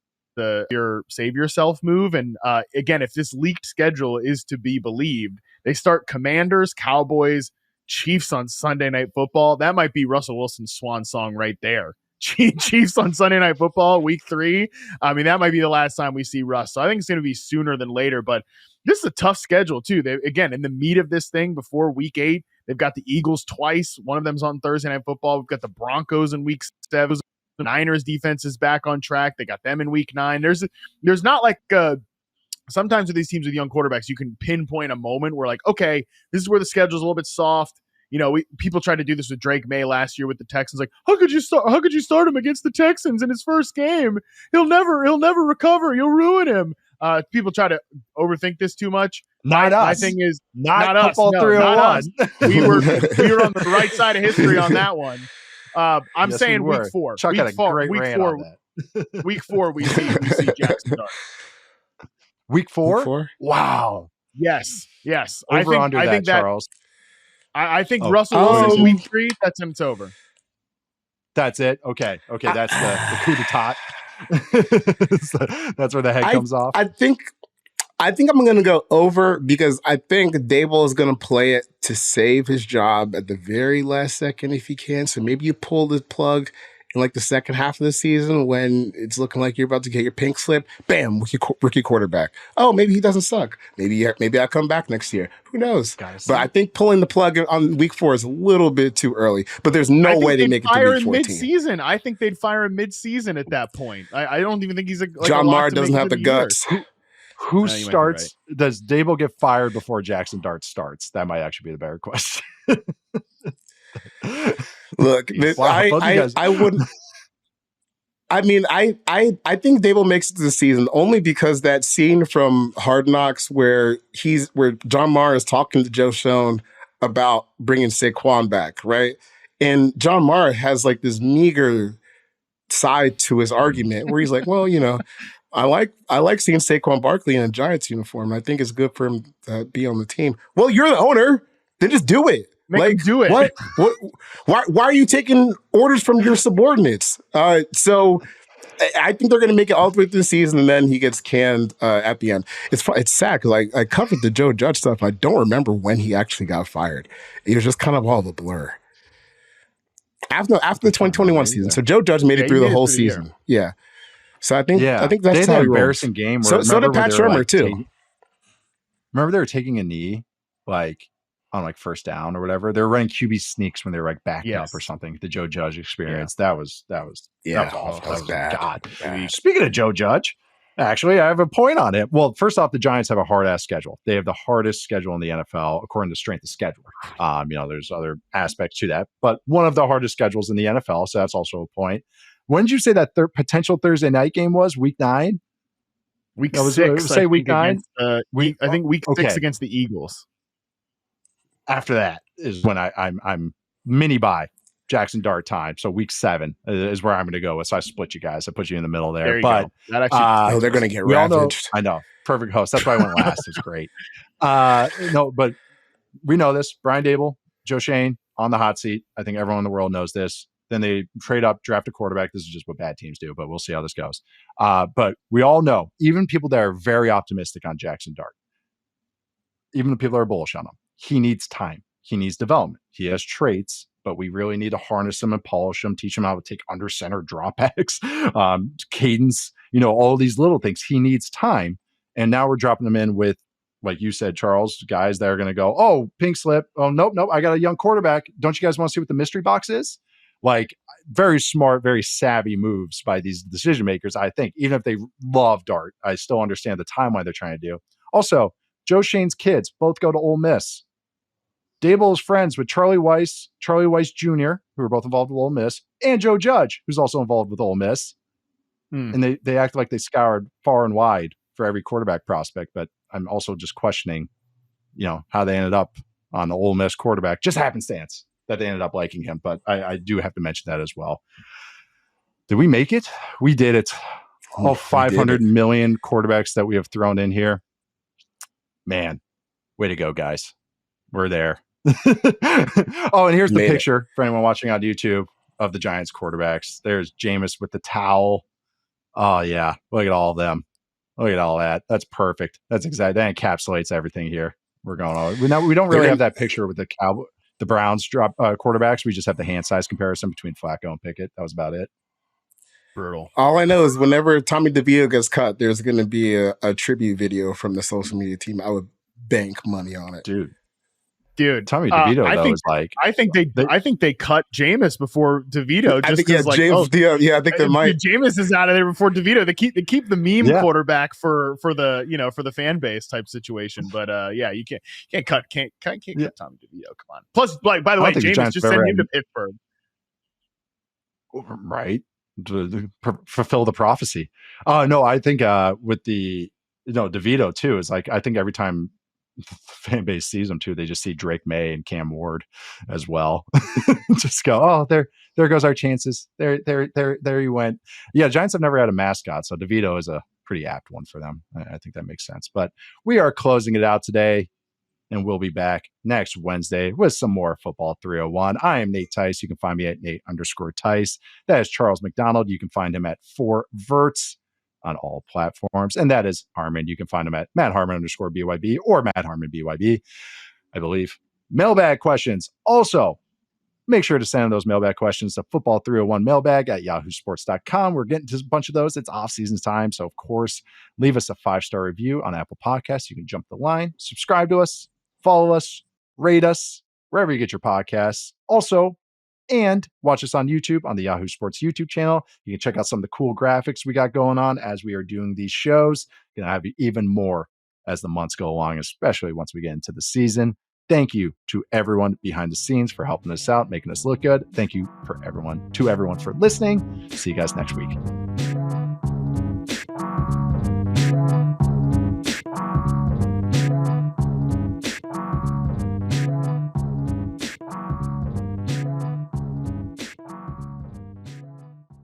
your save yourself move. And again, if this leaked schedule is to be believed, they start Commanders, Cowboys, Chiefs on Sunday Night Football. That might be Russell Wilson's swan song right there. Chiefs on Sunday Night Football, week 3. I mean, that might be the last time we see Russ. So I think it's going to be sooner than later, but this is a tough schedule too. Again, in the meat of this thing before week 8, they've got the Eagles twice. One of them's on Thursday Night Football. We've got the Broncos in week 7. The Niners defense is back on track. They got them in week 9. There's not like sometimes with these teams with young quarterbacks, you can pinpoint a moment where like, okay, this is where the schedule's a little bit soft. People tried to do this with Drake May last year with the Texans. Like, how could you start him against the Texans in his first game? He'll never recover. You'll ruin him. People try to overthink this too much. Not us. My thing is not us. No, not us. We were on the right side of history on that one. I'm saying week 4. Chuck had a great rant on that. Week 4, we see Jackson Dart. Week 4? Wow. Yes. Over under that, Charles. I think Russell Wilson week 3. That's him. It's over. That's it. Okay. That's the coup d'etat. That's where the head comes off. I think I'm going to go over because I think Dable is going to play it to save his job at the very last second if he can. So maybe you pull the plug in like the second half of the season when it's looking like you're about to get your pink slip. Bam, rookie quarterback. Oh, maybe he doesn't suck. Maybe I'll come back next year. Who knows? But I think pulling the plug on week 4 is a little bit too early. But there's no way they make it to week 14. Mid-season. I think they'd fire him mid-season at that point. I don't even think he's John Mara doesn't have the guts. Who starts? Right. Does Dable get fired before Jackson Dart starts? That might actually be the better question. Look, I wouldn't. I mean, I think Dable makes it to the season only because that scene from Hard Knocks where John Mara is talking to Joe Schoen about bringing Saquon back, right? And John Mara has like this meager side to his argument where he's like, well, I like seeing Saquon Barkley in a Giants uniform. I think it's good for him to be on the team. Well, you're the owner. Then just do it. Make him do it. What? Why are you taking orders from your subordinates? So I think they're going to make it all the way through the season, and then he gets canned at the end. It's sad because I covered the Joe Judge stuff. I don't remember when he actually got fired. It was just kind of all the blur. After the 2021 season. So Joe Judge made it through the whole season. Yeah. So I think that's how an embarrassing game. So did Pat Shurmur too. Remember they were taking a knee on first down or whatever. They were running QB sneaks when they were backing up or something. The Joe Judge experience. That was awful. That was bad. God. Speaking of Joe Judge, actually, I have a point on it. Well, first off, the Giants have a hard-ass schedule. They have the hardest schedule in the NFL, according to strength of schedule. There's other aspects to that, but one of the hardest schedules in the NFL, so that's also a point. When did you say that potential Thursday night game was? Week 9? Week 6. Say week 9? I think week 6 against the Eagles. After that is when I'm mini bye. Jackson Dart time. So week 7 is where I'm going to go with. So I split you guys. I put you in the middle there. But they're going to get ravaged. I know. Perfect host. That's why I went last. It's great. No, but we know this. Brian Dable, Joe Shane on the hot seat. I think everyone in the world knows this. Then they trade up, draft a quarterback. This is just what bad teams do, but we'll see how this goes. But we all know, even people that are very optimistic on Jackson Dart, even the people that are bullish on him, he needs time. He needs development. He has traits, but we really need to harness him and polish him, teach him how to take under center dropbacks, cadence, all these little things. He needs time. And now we're dropping him in with, like you said, Charles, guys that are going to go, oh, pink slip. Oh, nope. I got a young quarterback. Don't you guys want to see what the mystery box is? Very smart, very savvy moves by these decision makers, I think. Even if they love Dart, I still understand the timeline they're trying to do. Also, Joe Shane's kids both go to Ole Miss. Dable is friends with Charlie Weiss Jr., who are both involved with Ole Miss, and Joe Judge, who's also involved with Ole Miss. And they act like they scoured far and wide for every quarterback prospect. But I'm also just questioning, how they ended up on the Ole Miss quarterback. Just happenstance that they ended up liking him. But I do have to mention that as well. Did we make it? We did it. All 500 million quarterbacks that we have thrown in here. Man, way to go, guys. We're there. Oh, and here's the picture for anyone watching on YouTube of the Giants quarterbacks. There's Jameis with the towel. Oh, yeah. Look at all of them. Look at all that. That's perfect. That's exactly. That encapsulates everything here. We're going on. We don't really have that picture with the Browns drop quarterbacks. We just have the hand size comparison between Flacco and Pickett. That was about it. Brutal. All I know is whenever Tommy DeVito gets cut, there's going to be a tribute video from the social media team. I would bank money on it. Dude, Tommy DeVito, I think they cut Jameis before DeVito. I think they might. Jameis is out of there before DeVito. They keep the meme quarterback for the fan base type situation. But you can't cut Tommy DeVito. Come on. Plus, by the way, Jameis just sent him to Pittsburgh. Right. To fulfill the prophecy. No, I think with the DeVito too is I think every time the fan base sees them too, they just see Drake May and Cam Ward as well. Just go, oh, there goes our chances. There you went. Yeah, Giants have never had a mascot, so DeVito is a pretty apt one for them. I think that makes sense. But we are closing it out today, and we'll be back next Wednesday with some more Football 301. I am Nate Tice. You can find me at Nate_Tice. That is Charles McDonald. You can find him at 4Verts on all platforms. And that is Harmon. You can find him at Matt Harmon _BYB or Matt Harmon BYB, I believe. Mailbag questions. Also, make sure to send those mailbag questions to football301mailbag at yahoosports.com. We're getting to a bunch of those. It's off-season time. So, of course, leave us a 5-star review on Apple Podcasts. You can jump the line. Subscribe to us. Follow us. Rate us. Wherever you get your podcasts. Also, and watch us on YouTube, on the Yahoo Sports YouTube channel. You can check out some of the cool graphics we got going on as we are doing these shows. Going to have even more as the months go along, especially once we get into the season. Thank you to everyone behind the scenes for helping us out, making us look good. Thank you to everyone for listening. See you guys next week.